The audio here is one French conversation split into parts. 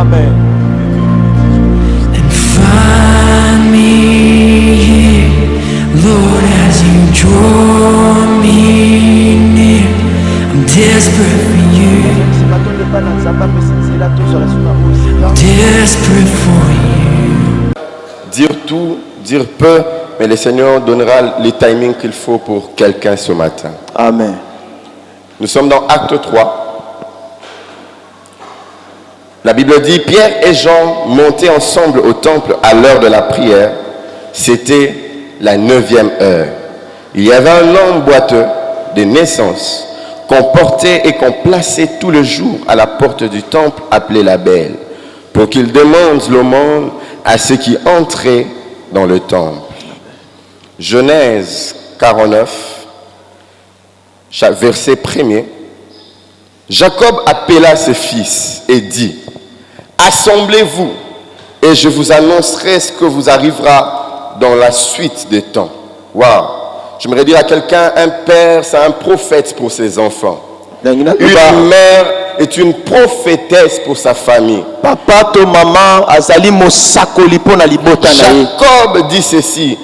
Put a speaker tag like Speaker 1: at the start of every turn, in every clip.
Speaker 1: Amen.
Speaker 2: And find me here, Lord, as you draw me near. I'm desperate for you. Desperate for you.
Speaker 3: Dire tout, dire peu, mais le Seigneur donnera les timings qu'il faut pour quelqu'un ce matin.
Speaker 1: Amen.
Speaker 3: Nous sommes dans Acte 3. La Bible dit, Pierre et Jean montaient ensemble au temple à l'heure de la prière. C'était la 9e heure. Il y avait un homme boiteux de naissance qu'on portait et qu'on plaçait tout le jour à la porte du temple appelé la Belle, pour qu'il demande l'aumône à ceux qui entraient dans le temple. Genèse 49, verset 1er. Jacob appela ses fils et dit, assemblez-vous et je vous annoncerai ce que vous arrivera dans la suite des temps. Waouh! J'aimerais dire à quelqu'un, un père, c'est un prophète pour ses enfants. Une mère est une prophétesse pour sa famille.
Speaker 1: Papa to maman azali mosakoli pona libota na ye.
Speaker 3: Jacob dit ceci,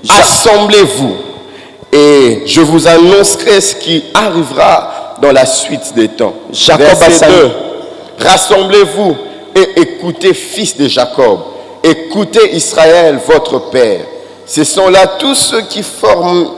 Speaker 3: assemblez-vous et je vous annoncerai ce qui arrivera dans la suite des temps. Verset 2, rassemblez-vous et écoutez, fils de Jacob, écoutez Israël, votre père. Ce sont là tous ceux qui forment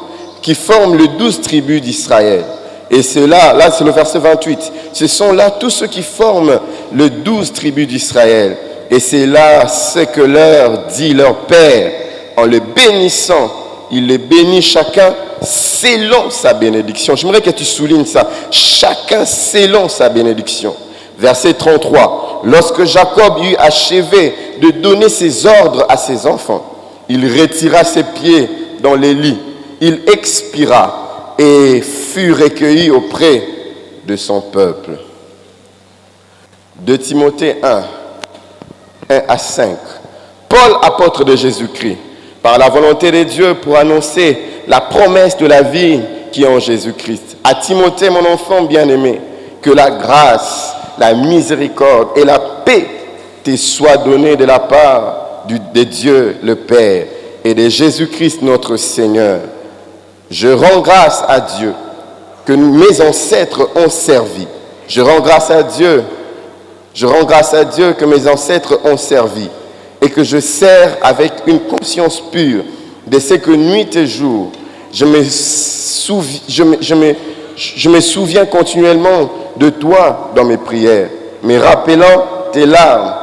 Speaker 3: les 12 tribus d'Israël. Et c'est là c'est le verset 28. Ce sont là tous ceux qui forment les 12 tribus d'Israël. Et c'est là ce que leur dit leur père en le bénissant. Il les bénit chacun selon sa bénédiction. J'aimerais que tu soulignes ça. Chacun selon sa bénédiction. Verset 33. Lorsque Jacob eut achevé de donner ses ordres à ses enfants, il retira ses pieds dans les lits. Il expira et fut recueilli auprès de son peuple. 2 Timothée 1 à 5. Paul, apôtre de Jésus-Christ, par la volonté de Dieu pour annoncer la promesse de la vie qui est en Jésus-Christ. À Timothée, mon enfant bien-aimé, que la grâce, la miséricorde et la paix te soient données de la part de Dieu le Père et de Jésus-Christ notre Seigneur. Je rends grâce à Dieu que mes ancêtres ont servi. Je rends grâce à Dieu que mes ancêtres ont servi et que je sers avec une conscience pure de ce que nuit et jour, je me souviens continuellement de toi dans mes prières, me rappelant tes larmes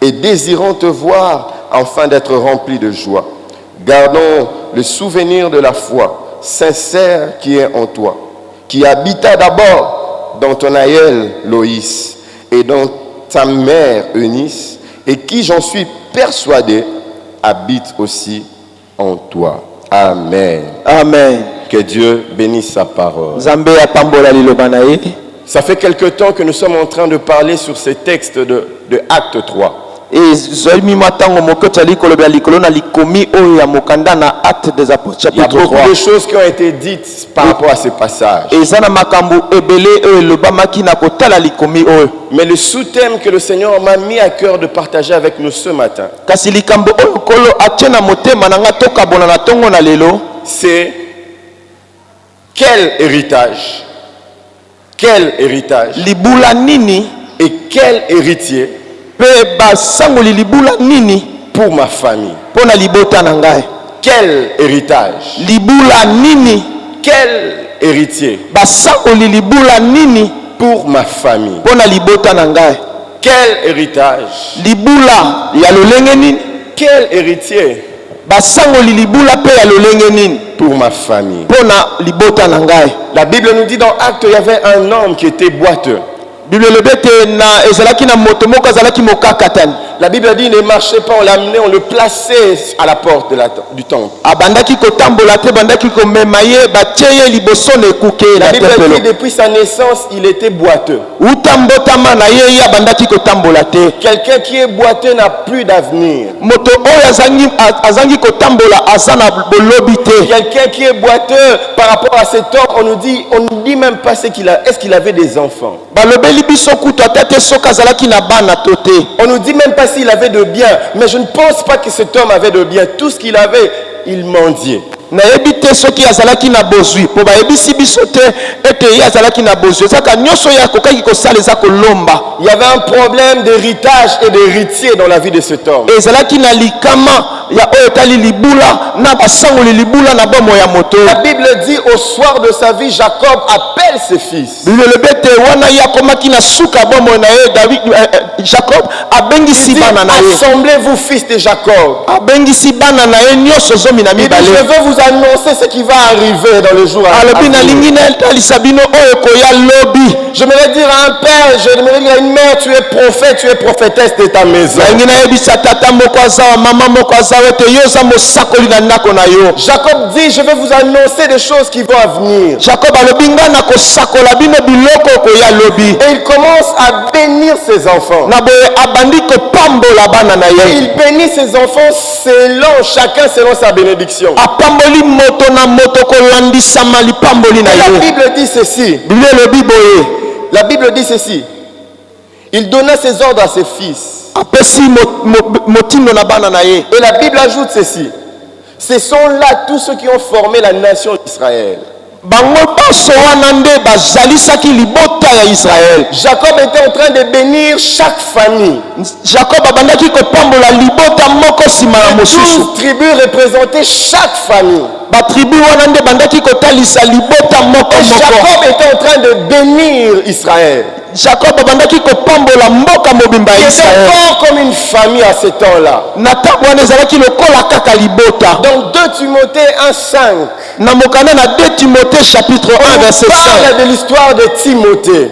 Speaker 3: et désirant te voir afin d'être rempli de joie. Gardons le souvenir de la foi sincère qui est en toi, qui habita d'abord dans ton aïeul Loïs et dans ta mère Eunice, et qui, j'en suis persuadé, habite aussi en toi. Amen.
Speaker 1: Amen.
Speaker 3: Que Dieu bénisse sa parole. Ça fait quelque temps que nous sommes en train de parler sur ces textes de Acte 3.
Speaker 1: Il y a beaucoup
Speaker 3: de choses qui ont été dites par rapport à ces passages. Mais le sous-thème que le Seigneur m'a mis à cœur de partager avec nous ce matin, c'est quel héritage? Quel héritage? Et quel héritier pour ma famille? Quel héritage? Quel héritier pour ma famille? Quel héritage? Quel héritier pour ma famille? La Bible nous dit dans Actes, il y avait un homme qui était boiteux. La Bible dit, il ne marchait pas, on l'amenait, on le plaçait à la porte du temple.
Speaker 1: Abandaki kotambola te bandaki komema ye batie liboso na ekuke
Speaker 3: La
Speaker 1: na
Speaker 3: Bible dit,
Speaker 1: tempelo.
Speaker 3: depuis sa naissance, il était boiteux.
Speaker 1: Utambotama na ye ya bandaki kotambola te.
Speaker 3: Quelqu'un qui est boiteux n'a plus d'avenir.
Speaker 1: Moto oyo azangi kotambola azana bolobi te.
Speaker 3: Quelqu'un qui est boiteux par rapport à cet homme, on ne dit même pas est-ce qu'il avait des enfants.
Speaker 1: Balobeli biso kutu atate soka azalaki na bana to te.
Speaker 3: On ne dit même pas s'il avait de biens, mais je ne pense pas que cet homme avait de biens. Tout ce qu'il avait, il mendiait.
Speaker 1: nayebi te soki azalaki na bozwi po bayebisi biso te ete ye azalaki na bozwi ezaka nyonso ye akokaki kosala eza kolomba.
Speaker 3: Il y avait un problème d'héritage et d'héritier dans la vie de cet homme.
Speaker 1: ezalaki na likama ya oyo etali libula na basangoli libula na bomo ya moto.
Speaker 3: La Bible dit au soir de sa vie, Jacob appelle ses fils.
Speaker 1: bilobi ete wana ye akomaki na suka bomo na ye Jacob abengisi bana na ye.
Speaker 3: Assemblez-vous fils de Jacob.
Speaker 1: abengisi bana na ye nyonso zomi na
Speaker 3: Il dit,
Speaker 1: mibale.
Speaker 3: je veux vous annoncer ce qui va arriver dans le jour à
Speaker 1: alobi nalingi natalisa bino oyo koya lobi.
Speaker 3: Je me vais dire à un père, je me vais dire à une mère, tu es prophète, tu es prophétesse de ta maison.
Speaker 1: nalingi nayebisa tata moko aza wa mama moko aza ete yo oza mosakoli na ndako na yo.
Speaker 3: Jacob dit, je vais vous annoncer des choses qui vont venir.
Speaker 1: Jacob alobi nga na kosakola bino biloko koya lobi.
Speaker 3: Et il commence à bénir ses enfants.
Speaker 1: na boye abandi kopambola bana na
Speaker 3: Et
Speaker 1: ye.
Speaker 3: il bénit ses enfants chacun selon sa bénédiction.
Speaker 1: apamboli moto na moto kolandisama lipamboli na
Speaker 3: Et la
Speaker 1: ye.
Speaker 3: Bible dit ceci.
Speaker 1: biblia elobi boye
Speaker 3: La Bible dit ceci. Il donna ses ordres à ses fils.
Speaker 1: apesi motindo na bana na ye.
Speaker 3: Et la Bible ajoute ceci. Ce sont là tous ceux qui ont formé la nation d'Israël.
Speaker 1: bango nyonso wana nde bazalisaki libota ya Israel.
Speaker 3: Jacob était en train de bénir chaque famille.
Speaker 1: Jacob abandaki kopambola libota moko nsima na mosusu.
Speaker 3: 12 tribus représentaient chaque famille.
Speaker 1: batribu wana nde bandaki kotalisa libota moko
Speaker 3: Et
Speaker 1: moko.
Speaker 3: Jacob était en train de bénir Israël.
Speaker 1: Jacob abandaki kopambola mboka mobimba ya
Speaker 3: Il était
Speaker 1: Israel.
Speaker 3: fort comme une famille à ce temps-là.
Speaker 1: na ntango wana ezalaki lokola kaka libota.
Speaker 3: Dans 2 Timothée 1,5,
Speaker 1: na mokanda na 2 Timothée chapitre 1 verset 5
Speaker 3: parle de l'histoire de Timothée.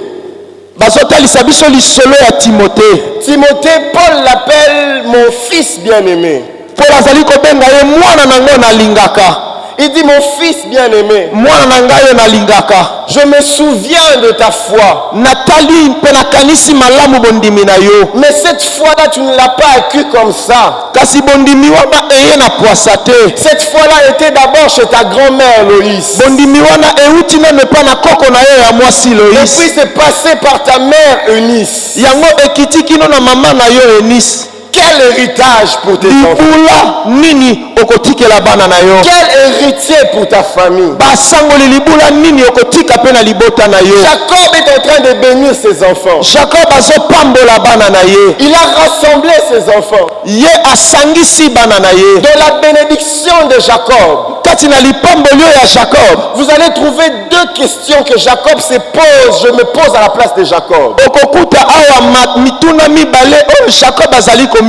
Speaker 1: bazotalisa biso lisolo ya Timothée.
Speaker 3: Timothée, Paul l'appelle mon fils bien-aimé.
Speaker 1: Paul azali kobenga ye mwana na ngo nalingaka.
Speaker 3: Il dit mon fils bien-aimé,
Speaker 1: mwana na ngai yo nalingaka.
Speaker 3: je me souviens de ta foi.
Speaker 1: natali mpe nakanisi malamu bondimi na yo.
Speaker 3: Mais cette foi-là, tu ne l'as pas acquis comme ça.
Speaker 1: kasi bondimi wana eye na pwasa te.
Speaker 3: Cette foi-là était d'abord chez ta grand-mère Loïs.
Speaker 1: bondimi wana euti nano epa na koko na yo ya mwasi
Speaker 3: Et
Speaker 1: Loïs.
Speaker 3: puis c'est passé par ta mère Eunice.
Speaker 1: yango ekiti kino na mama na yo Eunice.
Speaker 3: Quel héritage pour tes enfants.
Speaker 1: libula nini okotikela bana na yo.
Speaker 3: Quel héritier pour ta famille.
Speaker 1: basangoli libula nini okotika mpe na libota na yo.
Speaker 3: Jacob est en train de bénir ses enfants.
Speaker 1: Jacob azopambola bana na ye.
Speaker 3: Il a rassemblé ses enfants.
Speaker 1: ye asangisi bana na ye.
Speaker 3: Dans la bénédiction de Jacob,
Speaker 1: kati na lipamboli oyo ya Jacob
Speaker 3: vous allez trouver 2 questions que Jacob se pose. Je me pose à la place de Jacob.
Speaker 1: okokuta awa mituna mibale oyo Jacob azali komituna.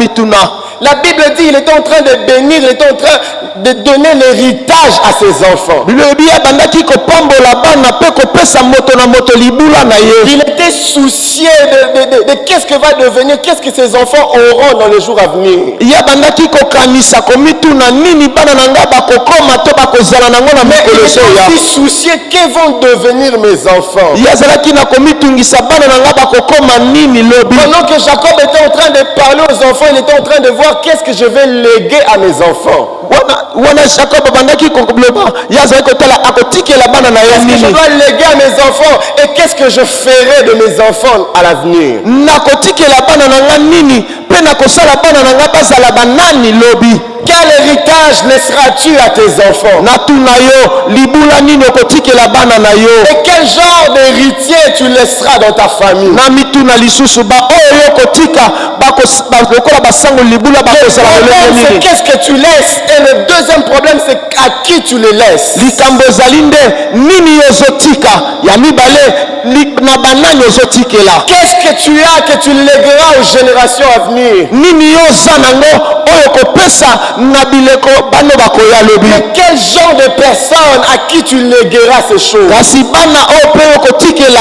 Speaker 3: La Bible dit il était en train de bénir, il était en train de donner l'héritage à ses enfants.
Speaker 1: bilobi abandaki kopambola bana mpe kopesa moto na moto libula na ye.
Speaker 3: Il était soucieux de qu'est-ce que va devenir, qu'est-ce que ses enfants auront dans les jours à venir.
Speaker 1: ye abandaki kokanisa komituna nini bana na ngai bakokoma to bakozala nango na
Speaker 3: Mais il
Speaker 1: mikolo
Speaker 3: était
Speaker 1: soya.
Speaker 3: aussi soucieux, que vont devenir mes enfants.
Speaker 1: ye azalaki na komitungisa bana na ngai bakokoma nini lobi.
Speaker 3: Pendant que Jacob était en train de parler aux enfants, il était en train de voir qu'est-ce que je vais léguer à mes enfants.
Speaker 1: wana Jacob abandaki koloba ye azali kotala akotikela bana na ye
Speaker 3: Qu'est-ce que je
Speaker 1: nini.
Speaker 3: dois léguer à mes enfants et qu'est-ce que je ferai de mes enfants à l'avenir.
Speaker 1: nakotikela bana na ngai nini mpe nakosala bana na ngai bazala banani lobi.
Speaker 3: Quel héritage laisseras-tu à tes enfants?
Speaker 1: natuna yo libula nini okotikela bana na yo.
Speaker 3: Et quel genre d'héritier tu laisseras dans ta famille?
Speaker 1: na mituna lisusu baoyo yo kotika lokola basango libula bakozala
Speaker 3: Le
Speaker 1: lolenge
Speaker 3: problème, c'est
Speaker 1: nini.
Speaker 3: qu'est-ce que tu laisses. Et le deuxième problème, c'est à qui tu les laisses.
Speaker 1: likambo ezali nde nini yo ozotika ya mibale na banani ozotikela.
Speaker 3: Qu'est-ce que tu as que tu légueras aux générations à venir?
Speaker 1: nini yo oza nango oyo kopesa na bileko bano bakoya lobi.
Speaker 3: Mais quel genre de personne à qui tu légueras ces choses?
Speaker 1: kasi bana oyo mpe okotikela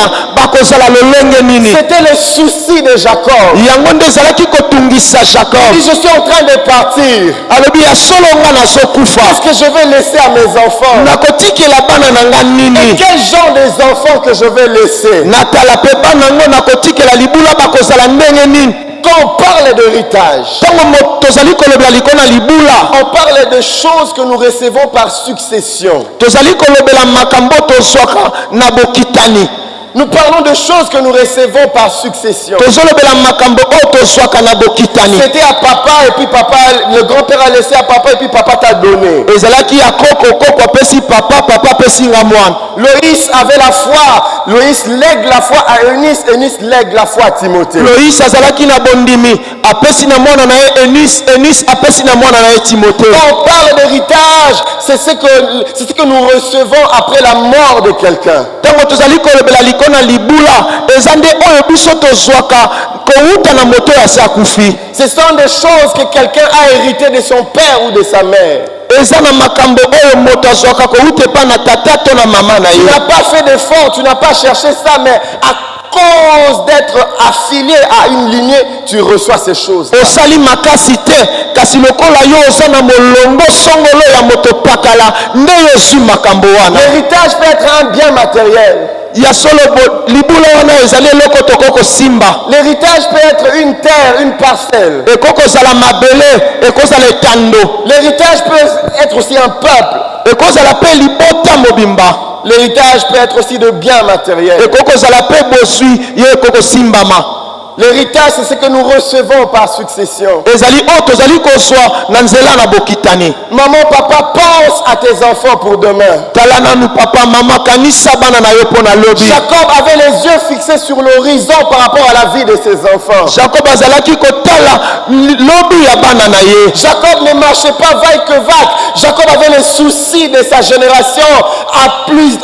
Speaker 1: bakozala lolenge nini.
Speaker 3: C'était le souci de Jacob.
Speaker 1: Yango nde ezalaki kotungisa Jacob.
Speaker 3: Il dit, je suis en train de partir.
Speaker 1: Alobi ya solo nga nazokufa.
Speaker 3: Qu'est-ce que je vais laisser à mes enfants?
Speaker 1: Nakotikela bana na nga
Speaker 3: Et
Speaker 1: nini.
Speaker 3: quel genre des enfants que je vais laisser?
Speaker 1: Natala pe bana ngo nakotikela libula bakozala ndenge nini.
Speaker 3: Quand on parle d'héritage,
Speaker 1: Ntango tozali kolobela likona libula,
Speaker 3: on parle de choses que nous recevons par succession.
Speaker 1: tozali kolobela makambo tozwaka na bokitani.
Speaker 3: Nous parlons de choses que nous recevons par succession.
Speaker 1: Tozolobela makambo oyo tozwaka na bokitani.
Speaker 3: C'était à papa et puis papa, le grand-père a laissé à papa et puis papa t'a donné.
Speaker 1: Ezalaki ya koko, koko apesi papa, papa apesi nga mwana.
Speaker 3: Loïs avait la foi. Loïs lègue la foi à Eunice. Eunice lègue la foi à Timothée.
Speaker 1: Loïs azalaki na bondimi, apesi na mwana na ye Eunice, Eunice apesi na mwana na ye Timothée.
Speaker 3: Quand on parle d'héritage, c'est ce que nous recevons après la mort de quelqu'un.
Speaker 1: Ntango tozali kolobela likona libula, eza nde oyo biso tozwaka kouta na moto ya se akufi.
Speaker 3: Ce sont des choses que quelqu'un a hérité de son père ou de sa mère.
Speaker 1: Eza na makambo oyo moto azwaka kouta epa na tata to na mama na
Speaker 3: Tu
Speaker 1: ye.
Speaker 3: n'as pas fait d'effort, tu n'as pas cherché ça, mais à cause d'être affilié à une lignée, tu reçois ces choses.
Speaker 1: Osali makasi te, kasi lokola yo oza na molongo songolo ya moto pakala, nde yo ozwi makambo wana.
Speaker 3: L'héritage peut être un bien matériel.
Speaker 1: Ya solo libula wana ezali eloko tokoko simba.
Speaker 3: L'héritage peut être une terre, une parcelle.
Speaker 1: Ekoko zala mabele, ekozala etando.
Speaker 3: L'héritage peut être aussi un peuple.
Speaker 1: Ekozala pe libota mobimba.
Speaker 3: L'héritage peut être aussi de biens matériels.
Speaker 1: Ekoko zala pe bosui ye ekoko simbama.
Speaker 3: L'héritage, c'est ce que nous recevons par succession.
Speaker 1: Ezali o tozali kozwa na nzela na bokitani.
Speaker 3: Maman, papa, pense à tes enfants pour demain.
Speaker 1: Tala nanu papa mama kanisa bana na yo pona lobi.
Speaker 3: Jacob avait les yeux fixés sur l'horizon par rapport à la vie de ses enfants.
Speaker 1: Jacob azalaki kotala lobi ya bana na ye.
Speaker 3: Jacob ne marchait pas vaille que vague. Jacob avait les soucis de sa génération à plus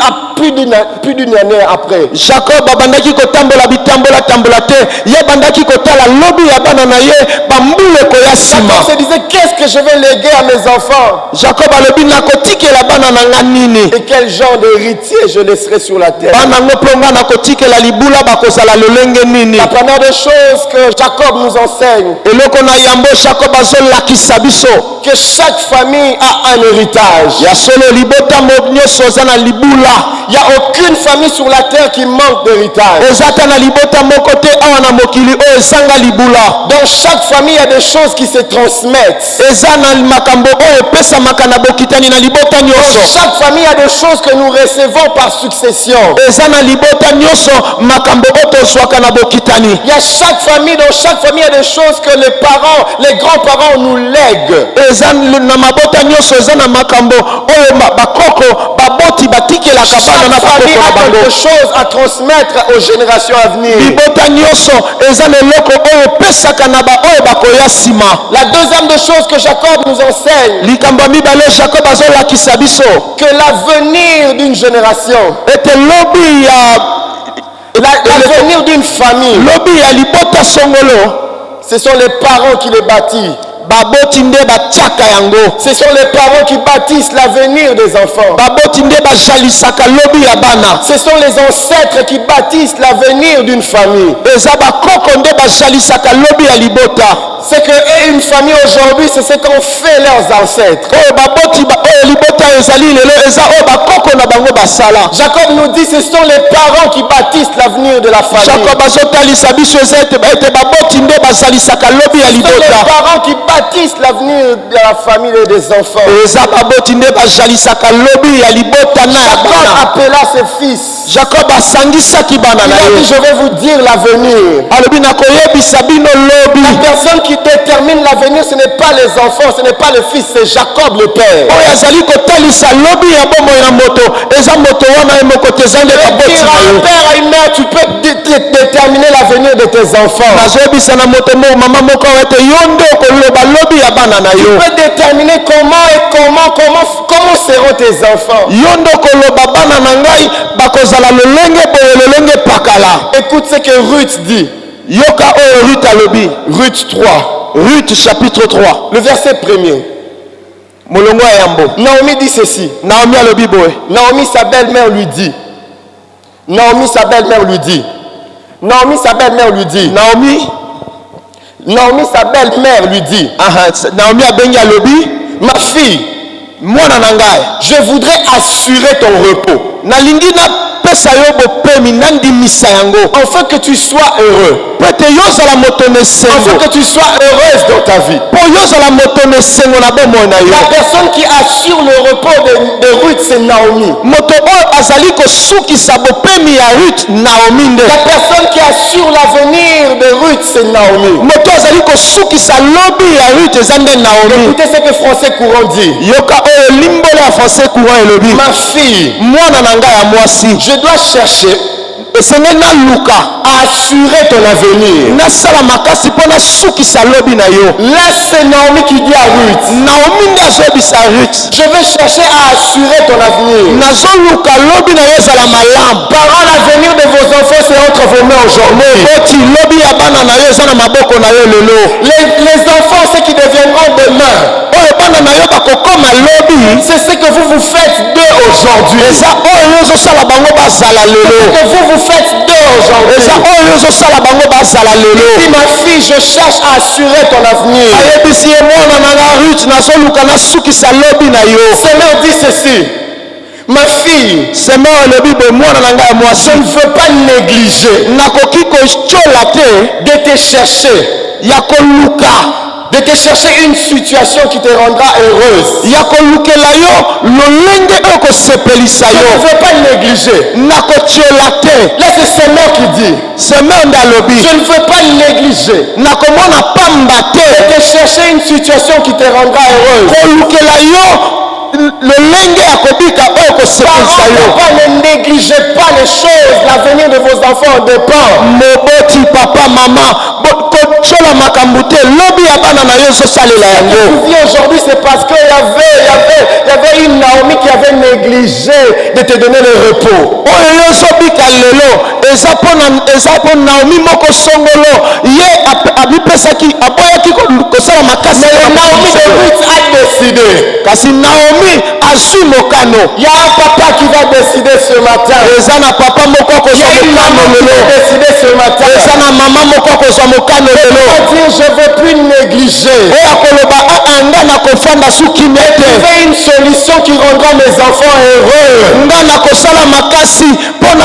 Speaker 3: d'une année après.
Speaker 1: Jacob abandaki kotambola bitambola tambola te. Ye bandaki kotala lobi ya bana na ye bambule koya sima.
Speaker 3: Jacob se disait, qu'est-ce que je vais léguer à mes enfants?
Speaker 1: Jacob alobi nakotikela bana na nga nini.
Speaker 3: Et quel genre d'héritier je laisserai sur la terre?
Speaker 1: Bana ngo plonga nakotikela libula bakozala lolenge nini.
Speaker 3: La première des choses que Jacob nous enseigne,
Speaker 1: Eloko na yambo Jacob azolakisa biso.
Speaker 3: que chaque famille a un héritage.
Speaker 1: Ya solo libota nyonso oza na libula.
Speaker 3: Il n'y a aucune famille sur la terre qui manque d'héritage.
Speaker 1: Ezata na libota moko te awa na mokili oyo ezanga libula.
Speaker 3: Dans chaque famille, il y a des choses qui se transmettent.
Speaker 1: Eza na makambo oyo epesamaka na bokitani na libota
Speaker 3: Dans
Speaker 1: nyonso.
Speaker 3: chaque famille, il y a des choses que nous recevons par succession.
Speaker 1: Eza na libota nyonso makambo oyo tozwaka na bokitani.
Speaker 3: Il y a chaque famille, dans chaque famille, il y a des choses que les parents, les grands-parents nous lèguent.
Speaker 1: Eza na mabota nyonso eza na makambo oyo bakoko baboti batikelaka bana na
Speaker 3: Chaque famille
Speaker 1: bakoko na
Speaker 3: a
Speaker 1: bango.
Speaker 3: quelque chose à transmettre aux générations à venir.
Speaker 1: Libota nyonso eza na eloko oyo epesaka na baoyo bakoya nsima.
Speaker 3: La deuxième des choses que Jacob nous enseigne,
Speaker 1: Likambo ya mibale Jacob azolakisa biso
Speaker 3: que l'avenir d'une génération,
Speaker 1: ete lobi ya
Speaker 3: l'avenir d'une famille,
Speaker 1: lobi ya libota songolo
Speaker 3: ce sont les parents qui les bâtissent.
Speaker 1: baboti nde batiaka yango.
Speaker 3: Ce sont les parents qui bâtissent l'avenir des enfants.
Speaker 1: Baboti nde bajalisaka lobi ya bana.
Speaker 3: Ce sont les ancêtres qui bâtissent l'avenir d'une famille.
Speaker 1: Eza bakoko nde bajalisaka lobi ya libota.
Speaker 3: C'est que une famille aujourd'hui, c'est ce qu'ont fait leurs ancêtres.
Speaker 1: Oyo baboti oyo libota ezali lelo eza oyo bakoko na bango basala.
Speaker 3: Jacob nous dit ce sont les parents qui bâtissent l'avenir de la famille.
Speaker 1: Jacob azotalisa biso eza ete baboti nde bazalisaka lobi ya
Speaker 3: Ce sont les
Speaker 1: libota.
Speaker 3: parents qui bâtissent l'avenir de la famille et des enfants.
Speaker 1: Eza baboti nde bajalisaka lobi ya libota na ya
Speaker 3: Jacob
Speaker 1: bana.
Speaker 3: appela ses fils.
Speaker 1: Jacob asangisaki bana
Speaker 3: Il
Speaker 1: na
Speaker 3: a dit,
Speaker 1: ye.
Speaker 3: je vais vous dire l'avenir.
Speaker 1: Alobi nakoyebisa bino lobi.
Speaker 3: La personne qui détermine l'avenir, ce n'est pas les enfants, ce n'est pas le fils, c'est Jacob le père.
Speaker 1: Oyo azali kotalisa lobi ya bomoi na moto eza moto wana ye moko te eza nde baboti
Speaker 3: Dire
Speaker 1: na
Speaker 3: à un
Speaker 1: yo.
Speaker 3: père, à une mère, tu peux déterminer l'avenir de tes enfants.
Speaker 1: nazoyebisa na moto moko mama moko awa ete yo nde okoloba lobi ya bana na
Speaker 3: Tu
Speaker 1: yo.
Speaker 3: peux déterminer comment seront tes enfants.
Speaker 1: Yo nde okoloba bana na ngai bakozala lolenge boye lolenge pakala.
Speaker 3: Écoute ce que Ruth dit.
Speaker 1: Yoka oyo Ruth alobi.
Speaker 3: Ruth 3,
Speaker 1: Ruth chapitre 3
Speaker 3: le verset 1er.
Speaker 1: molongo ya yambo.
Speaker 3: Naomi dit ceci.
Speaker 1: Naomi alobi boye.
Speaker 3: Naomi, sa belle-mère, lui dit. Naomi, sa belle-mère, lui dit. Naomi, sa belle-mère, lui dit.
Speaker 1: Naomi abengi alobi,
Speaker 3: ma fille,
Speaker 1: mwana na ngai,
Speaker 3: je voudrais assurer ton repos.
Speaker 1: nalingi napesa yo bopemi nandimisa yango,
Speaker 3: afin que tu sois heureux.
Speaker 1: pete yozala moto na esengo,
Speaker 3: Afin que tu sois heureuse dans ta vie.
Speaker 1: po yozala moto na esengo na bomoi na yo.
Speaker 3: La personne qui assure le repos de Ruth, c'est Naomi.
Speaker 1: Moto oyo azali kosukisa bopemi ya Ruth, Naomi nde.
Speaker 3: La personne qui assure l'avenir de Ruth, c'est Naomi.
Speaker 1: Moto azali kosukisa lobi ya Ruth eza nde Naomi.
Speaker 3: Écoutez ce que Français courant dit.
Speaker 1: Yoka oyo limbolo ya français courant elobi,
Speaker 3: Ma fille,
Speaker 1: mwana na ngai ya mwasi,
Speaker 3: je dois chercher
Speaker 1: esenge naluka
Speaker 3: à assurer ton avenir.
Speaker 1: nasala makasi mpo nasukisa lobi na yo.
Speaker 3: Là, c'est Naomi qui dit à Ruth,
Speaker 1: Naomi nde azoyebisa Ruth,
Speaker 3: je vais chercher à assurer ton avenir.
Speaker 1: nazoluka lobi na yo ezala malamu.
Speaker 3: Parents, l'avenir de vos enfants, c'est entre vos mains aujourd'hui.
Speaker 1: Moboti lobi ya bana na yo eza na maboko na yo lelo.
Speaker 3: Les enfants, ceux qui deviendront demain,
Speaker 1: Oyo bana na yo bakokoma lobi,
Speaker 3: c'est ce que vous faites d'eux aujourd'hui.
Speaker 1: eza oyo ozosala bango bazala
Speaker 3: C'est
Speaker 1: lelo.
Speaker 3: ce que vous faites d'eux aujourd'hui.
Speaker 1: eza oyo ozosala bango bazala lelo.
Speaker 3: Dis, ma fille, je cherche à assurer ton avenir.
Speaker 1: ayebisi ye mwana na nga Ruth, nazoluka nasukisa lobi na yo.
Speaker 3: Seigneur dit ceci, ma fille,
Speaker 1: seme oyo elobi boye, mwana na ngai ya mwasi,
Speaker 3: je ne veux pas négliger
Speaker 1: nakoki kotyola te
Speaker 3: de te chercher,
Speaker 1: ya koluka,
Speaker 3: de te chercher une situation qui te rendra heureuse.
Speaker 1: ya kolukela yo lolenge oyo kosepelisa
Speaker 3: Je
Speaker 1: yo.
Speaker 3: ne veux pas négliger.
Speaker 1: nakotyola te.
Speaker 3: Là, c'est Seigneur qui dit,
Speaker 1: seme nde alobi,
Speaker 3: je ne veux pas négliger
Speaker 1: nakomona pamba te
Speaker 3: de te chercher une situation qui te rendra heureuse.
Speaker 1: kolukela yo lolenge ya kobika oyo kosepelisa yo.
Speaker 3: Papa, ne négligez pas les choses. L'avenir de vos enfants dépend.
Speaker 1: moboti papa mama kotyola makambo te, lobi ya bana na yo ezosalela yango.
Speaker 3: Tu vis aujourd'hui, c'est parce qu'il y avait une Naomi qui avait négligé de te donner le repos.
Speaker 1: oyo yo ozobika lelo eza mpo Naomi moko songolo, ye abipesaki aboyaki kosala makasi.
Speaker 3: Mais Naomi de Ruth a décidé.
Speaker 1: kasi Naomi azwi mokano.
Speaker 3: Il y a un papa qui va décider ce matin.
Speaker 1: eza na papa moko
Speaker 3: Il y
Speaker 1: akozwa
Speaker 3: a une
Speaker 1: mokano
Speaker 3: maman qui
Speaker 1: lelo.
Speaker 3: va décider ce matin.
Speaker 1: eza na mama moko akozwa mokano
Speaker 3: Il
Speaker 1: lelo,
Speaker 3: va dire, je ne veux plus négliger.
Speaker 1: oyo akoloba nga nakofanda suki nete,
Speaker 3: Trouver une solution qui rendra mes enfants heureux.
Speaker 1: nga nakosala makasi mpo
Speaker 3: Je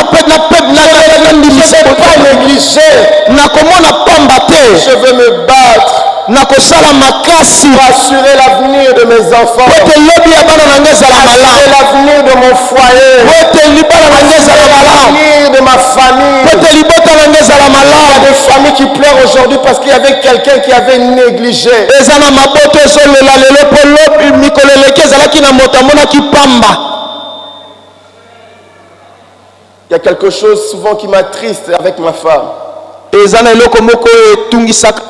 Speaker 3: ne veux pas négliger.
Speaker 1: nakomona pamba te,
Speaker 3: Je veux me battre
Speaker 1: nakosala makasi
Speaker 3: pour assurer l'avenir de mes enfants.
Speaker 1: po ete lobi ya bana na nga ezala
Speaker 3: Assurer
Speaker 1: malamu,
Speaker 3: l'avenir de mon foyer.
Speaker 1: po ete libala na nga ezala malamu,
Speaker 3: L'avenir de ma famille.
Speaker 1: po ete libota na nga ezala
Speaker 3: Il y a
Speaker 1: malamu.
Speaker 3: des familles qui pleurent aujourd'hui parce qu'il y avait quelqu'un qui avait négligé.
Speaker 1: eza na maboto ezolela lelo mpo lobi mikolo eleki ezalaki na moto amonaki pamba.
Speaker 3: Il y a quelque chose souvent qui m'attriste avec ma femme.
Speaker 1: eza na eloko moko etungisaka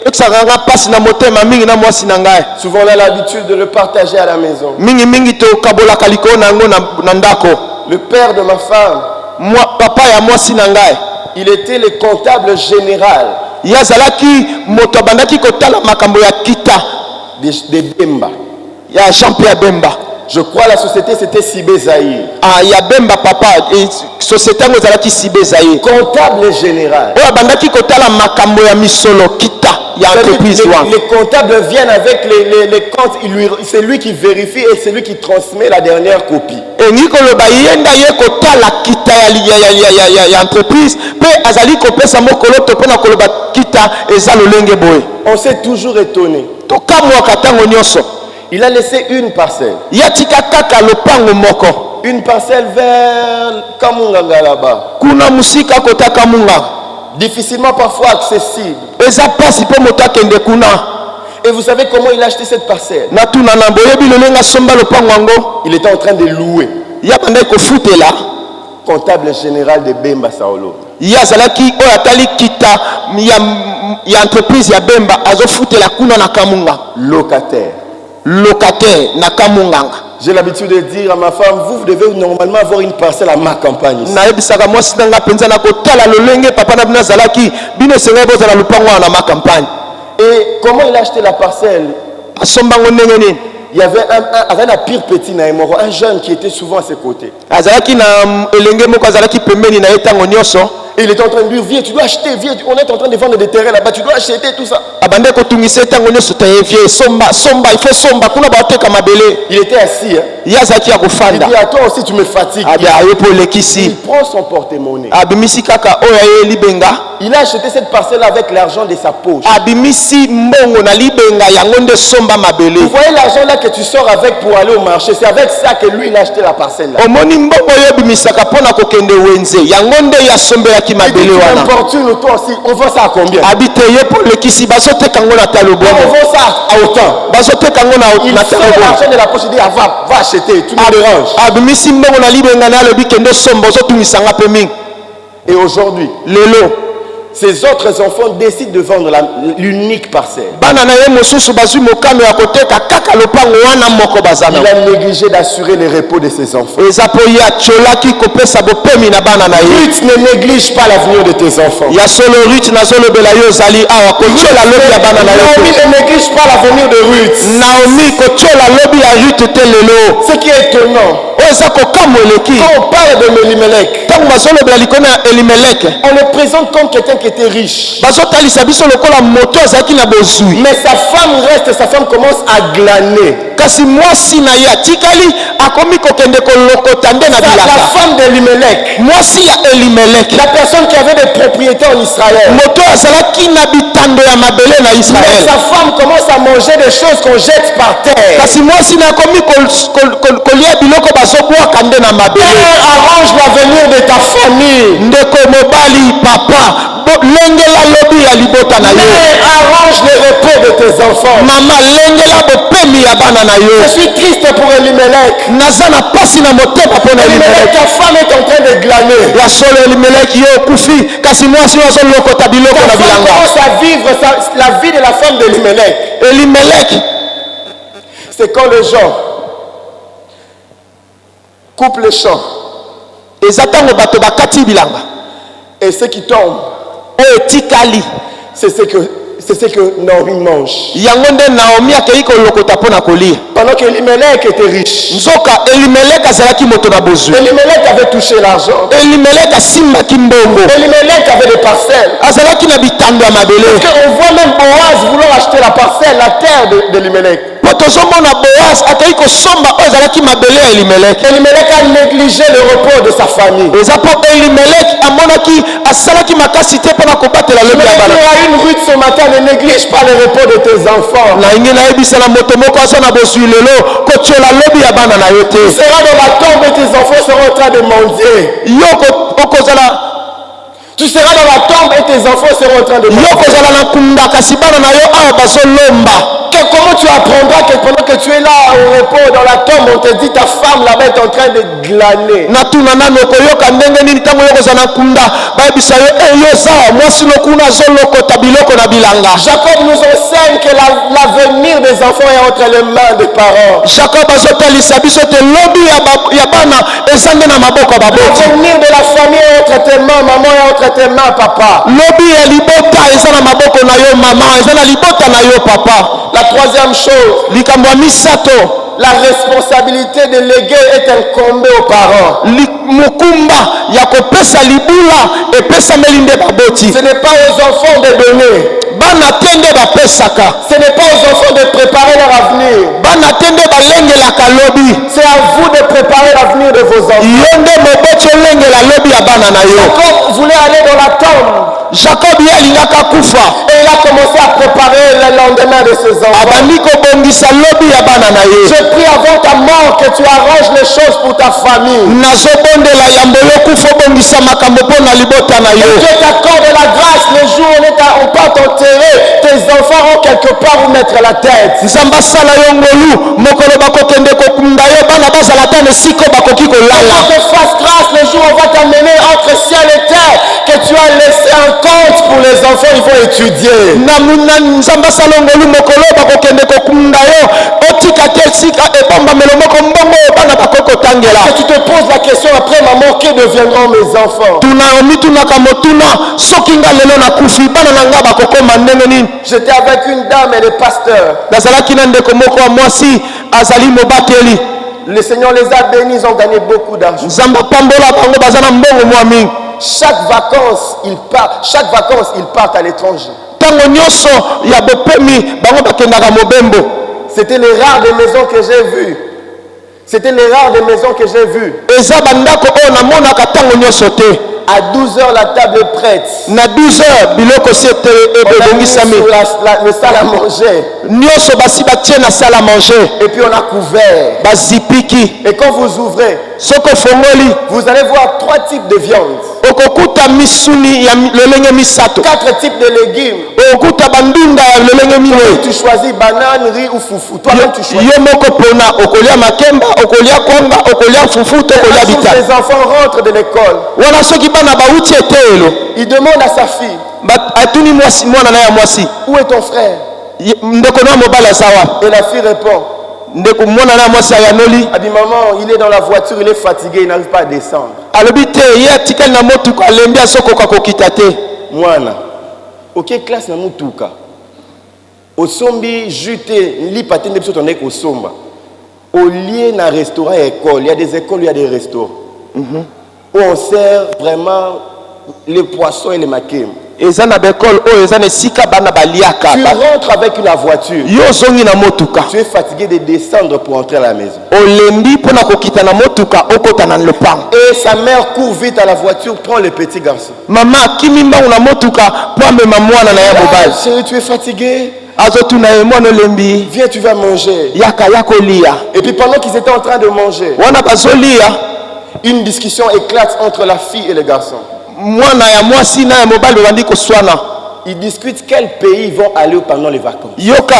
Speaker 1: ekisaka mpasi na motema mingi na mwasi na ngai.
Speaker 3: Souvent on a l'habitude de le partager à la maison.
Speaker 1: mingi tokabolaka likolo na yango na ndako.
Speaker 3: Le père de ma femme,
Speaker 1: papa ya mwasi na ngai,
Speaker 3: il était le comptable général
Speaker 1: ye azalaki moto abandaki kotala makambo ya kita
Speaker 3: de Bemba.
Speaker 1: ya champ ya Bemba.
Speaker 3: Je crois la société c'était Sibé Zahir.
Speaker 1: ya Bemba papa société yango ezalaki Sibé Zahir.
Speaker 3: Comptable général.
Speaker 1: oyo abandaki kotala makambo ya misolo kita ya entreprise wana.
Speaker 3: Les comptables viennent avec les comptes, c'est lui qui vérifie et c'est lui qui transmet la dernière copie.
Speaker 1: engi koloba ye nda ye kotala kita ya entreprise mpe azali kopesa mokolo to mpona koloba kita eza lolenge boye.
Speaker 3: On s'est toujours étonné.
Speaker 1: tokamwaka ntango nyonso.
Speaker 3: Il a laissé une parcelle.
Speaker 1: yatika kaka lopango moko.
Speaker 3: Une parcelle vers Kamunganga là-bas.
Speaker 1: kuna musika kota Kamunganga.
Speaker 3: Difficilement parfois accessible.
Speaker 1: eza pasi mpo moto akende kuna.
Speaker 3: Et vous savez comment il a acheté cette parcelle?
Speaker 1: natuna na boyebi lolenge asomba lopango yango.
Speaker 3: Il était en train de louer.
Speaker 1: ya bandaki kofutela.
Speaker 3: Comptable général de Bemba Saolo.
Speaker 1: ye azalaki oyo atali kita ya entreprise ya Bemba azofutela kuna na Kamunganga. locataire na Kamunganga.
Speaker 3: J'ai l'habitude de dire à ma femme, vous devez normalement avoir une parcelle à ma campagne ici.
Speaker 1: nayebisaka mwasi nanga mpenza na kotala lolenge papa na bino azalaki bino esengai bozala lopango wana na makampagne.
Speaker 3: Et comment il a acheté la parcelle?
Speaker 1: asombango ndenge nini?
Speaker 3: Il y avait un pire petit un jeune qui était souvent à ses côtés.
Speaker 1: azalaki na elenge moko azalaki pembeni na ye ntango nyonso.
Speaker 3: Et il était en train de dire, viens, tu dois acheter, viens, on est en train de vendre des terrains là-bas, tu dois acheter tout ça. Il était assis. Hein. Il dit, à toi aussi tu me fatigues. Il prend son porte-monnaie. Il a acheté cette parcelle avec l'argent de sa poche. Vous voyez l'argent là que tu sors avec pour aller au marché, c'est avec ça que lui il a acheté la parcelle là. Il dit, tu m'importunes, toi aussi, on vend ça à combien? On vend ça à autant. Il sort l'argent de la poche, il dit, ah, va acheter, tu me déranges. Et aujourd'hui, ces autres enfants décident de vendre l'unique parcelle. Il a négligé d'assurer le repos de ses enfants. Ruth ne néglige pas l'avenir de tes enfants. Naomi ne néglige pas l'avenir de Ruth. Ce qui est étonnant, quand on parle de Elimelech, on le présente comme quelqu'un qui était riche. Mais sa femme reste, sa femme commence à glaner. La femme d'Elimelech, la personne qui avait des propriétés en Israël. Mais sa femme commence à manger des choses qu'on jette par terre. Arrange l'avenir de ta famille. Arrange le repos de tes enfants. Je suis triste pour Elimelech. Elimelech, ta femme est en train de glaner. Ta femme commence à vivre la vie de la femme d'Elimelech. C'est quand les gens coupent les champs et ce qui tombe, c'est ce que Naomi mange. Pendant qu'Elimelech était riche, Elimelech avait touché l'argent. Elimelech avait des parcelles. Parce qu'on voit même Boaz vouloir acheter la parcelle, la terre d'Elimelech. Elimelech a négligé le repos de sa famille. Il y a une Ruth ce matin, ne néglige pas le repos de tes enfants. Tu seras dans la tombe et tes enfants seront en train de mendier. Tu seras dans la tombe et tes enfants seront en train de mendier. Comment tu apprendras que pendant que tu es là au repos dans la tombe, on te dit ta femme là-bas est en train de glaner. Jacob nous enseigne que l'avenir des enfants est entre les mains des parents. L'avenir de la famille est entre tes mains, maman, est entre tes mains, papa. La troisième chose, la responsabilité de léguer est incombée aux parents. Ce n'est pas aux enfants de donner. Ce n'est pas aux enfants de préparer leur avenir. C'est à vous de préparer l'avenir de vos enfants. Jacob voulait aller dans la tombe. Et il a commencé à préparer le lendemain de ses enfants. Je prie avant ta mort que tu arranges les choses pour ta famille. Que Dieu t'accorde la grâce le jour où on part t'enterrer. Tes enfants ont quelque part où mettre la tête. Que Dieu te fasse grâce le jour où on va t'amener entre ciel et terre. Que tu as laissé un compte pour les enfants, ils vont étudier. Que tu te poses la question après maman, que deviendront mes enfants? J'étais avec une dame, elle est pasteur. Le Seigneur les a bénis, ils ont gagné beaucoup d'argent. chaque vacances, ils partent à l'étranger.
Speaker 1: Tango nyonso ya bopemi bango bakendaka mobembo.
Speaker 3: C'était les rares des maisons que j'ai vues. C'était les rares des maisons que j'ai vues.
Speaker 1: Eza bandako o namonaka tango nyonso te.
Speaker 3: À 12h, la table est prête.
Speaker 1: Na 12h biloko sete ebongisami.
Speaker 3: Le salle à manger.
Speaker 1: Nyonso basi batie na salle à manger.
Speaker 3: Et puis on a couvert.
Speaker 1: Bazipiki.
Speaker 3: Et quand vous ouvrez,
Speaker 1: Soko fongoli,
Speaker 3: vous allez voir 3 types de viande.
Speaker 1: Okokuta misuni ya lolenge misato.
Speaker 3: 4 types de légumes.
Speaker 1: Okuta bandunda ya lolenge miwe.
Speaker 3: Tu choisis banane, riz ou foufou. Toi-même tu choisis.
Speaker 1: Yo moko pona okolia makemba, okolia kwanga, okolia fufu, okolia bita.
Speaker 3: Les enfants rentrent de l'école.
Speaker 1: Wana soki bana bauti etelo.
Speaker 3: Il demande à sa fille.
Speaker 1: Atuni mwasi mwana na ya mwasi.
Speaker 3: Où est ton frère?
Speaker 1: Ndeko na mobala sawa.
Speaker 3: Et la fille répond.
Speaker 1: Ndeko mwana na mwasi ayanoli.
Speaker 3: Elle dit maman, il est dans la voiture, il est fatigué, il n'arrive pas à descendre.
Speaker 1: Alobite ye tikali na motuka alembi asokoka kokita te.
Speaker 3: Mwana. OK classe na mutuka. Osombi jute li patende biso tonne ko somba. Au lieu na restaurant et école, il y a des écoles, il y a des restaurants. Où on sert vraiment les poissons et les maquem.
Speaker 1: Eza na bekol o eza na sika bana baliaka.
Speaker 3: Tu rentres avec la voiture.
Speaker 1: Yo zongi na motuka.
Speaker 3: Tu es fatigué de descendre pour entrer à la maison.
Speaker 1: Olembi pona kokita na motuka okota na lopang.
Speaker 3: Et sa mère court vite à la voiture, prend le petit garçon.
Speaker 1: Maman kimimba na motuka po amema mwana na ya mobali.
Speaker 3: Chérie, tu es fatigué?
Speaker 1: Azotuna ye mwana olembi.
Speaker 3: Viens, tu vas manger.
Speaker 1: Yaka yako lia.
Speaker 3: Et puis pendant qu'ils étaient en train de manger,
Speaker 1: Wana bazolia.
Speaker 3: une discussion éclate entre la fille et le garçon.
Speaker 1: Mwana ya mwasi na ya mobali bandi koswana.
Speaker 3: Ils discutent quel pays ils vont aller pendant les vacances.
Speaker 1: Yoka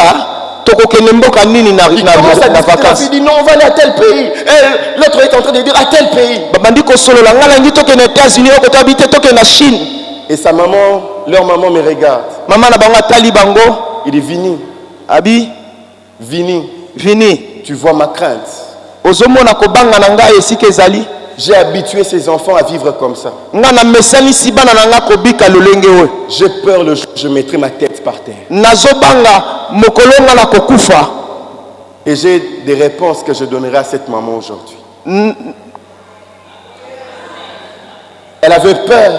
Speaker 1: tokokende mboka nini na
Speaker 3: Ils commencent à discuter, la
Speaker 1: vacances.
Speaker 3: fille dit non, on va aller à tel pays. Et l'autre est en train de dire à tel pays.
Speaker 1: Bandi kosolola ngala ngi tokende États-Unis okota bite tokende Chine.
Speaker 3: Et sa maman, leur maman me regarde.
Speaker 1: Mama na bango tali bango.
Speaker 3: Il dit Vini,
Speaker 1: Abi Vini.
Speaker 3: tu vois ma crainte.
Speaker 1: Ozomona kobanga na ngai esika ezali.
Speaker 3: J'ai habitué ces enfants à vivre comme ça.
Speaker 1: Nga na mesalisi bana na nga kobika lolenge we.
Speaker 3: J'ai peur le jour où je mettrai ma tête par terre.
Speaker 1: Nazobanga mokolo nga na kokufa.
Speaker 3: Et j'ai des réponses que je donnerai à cette maman aujourd'hui. Elle avait peur.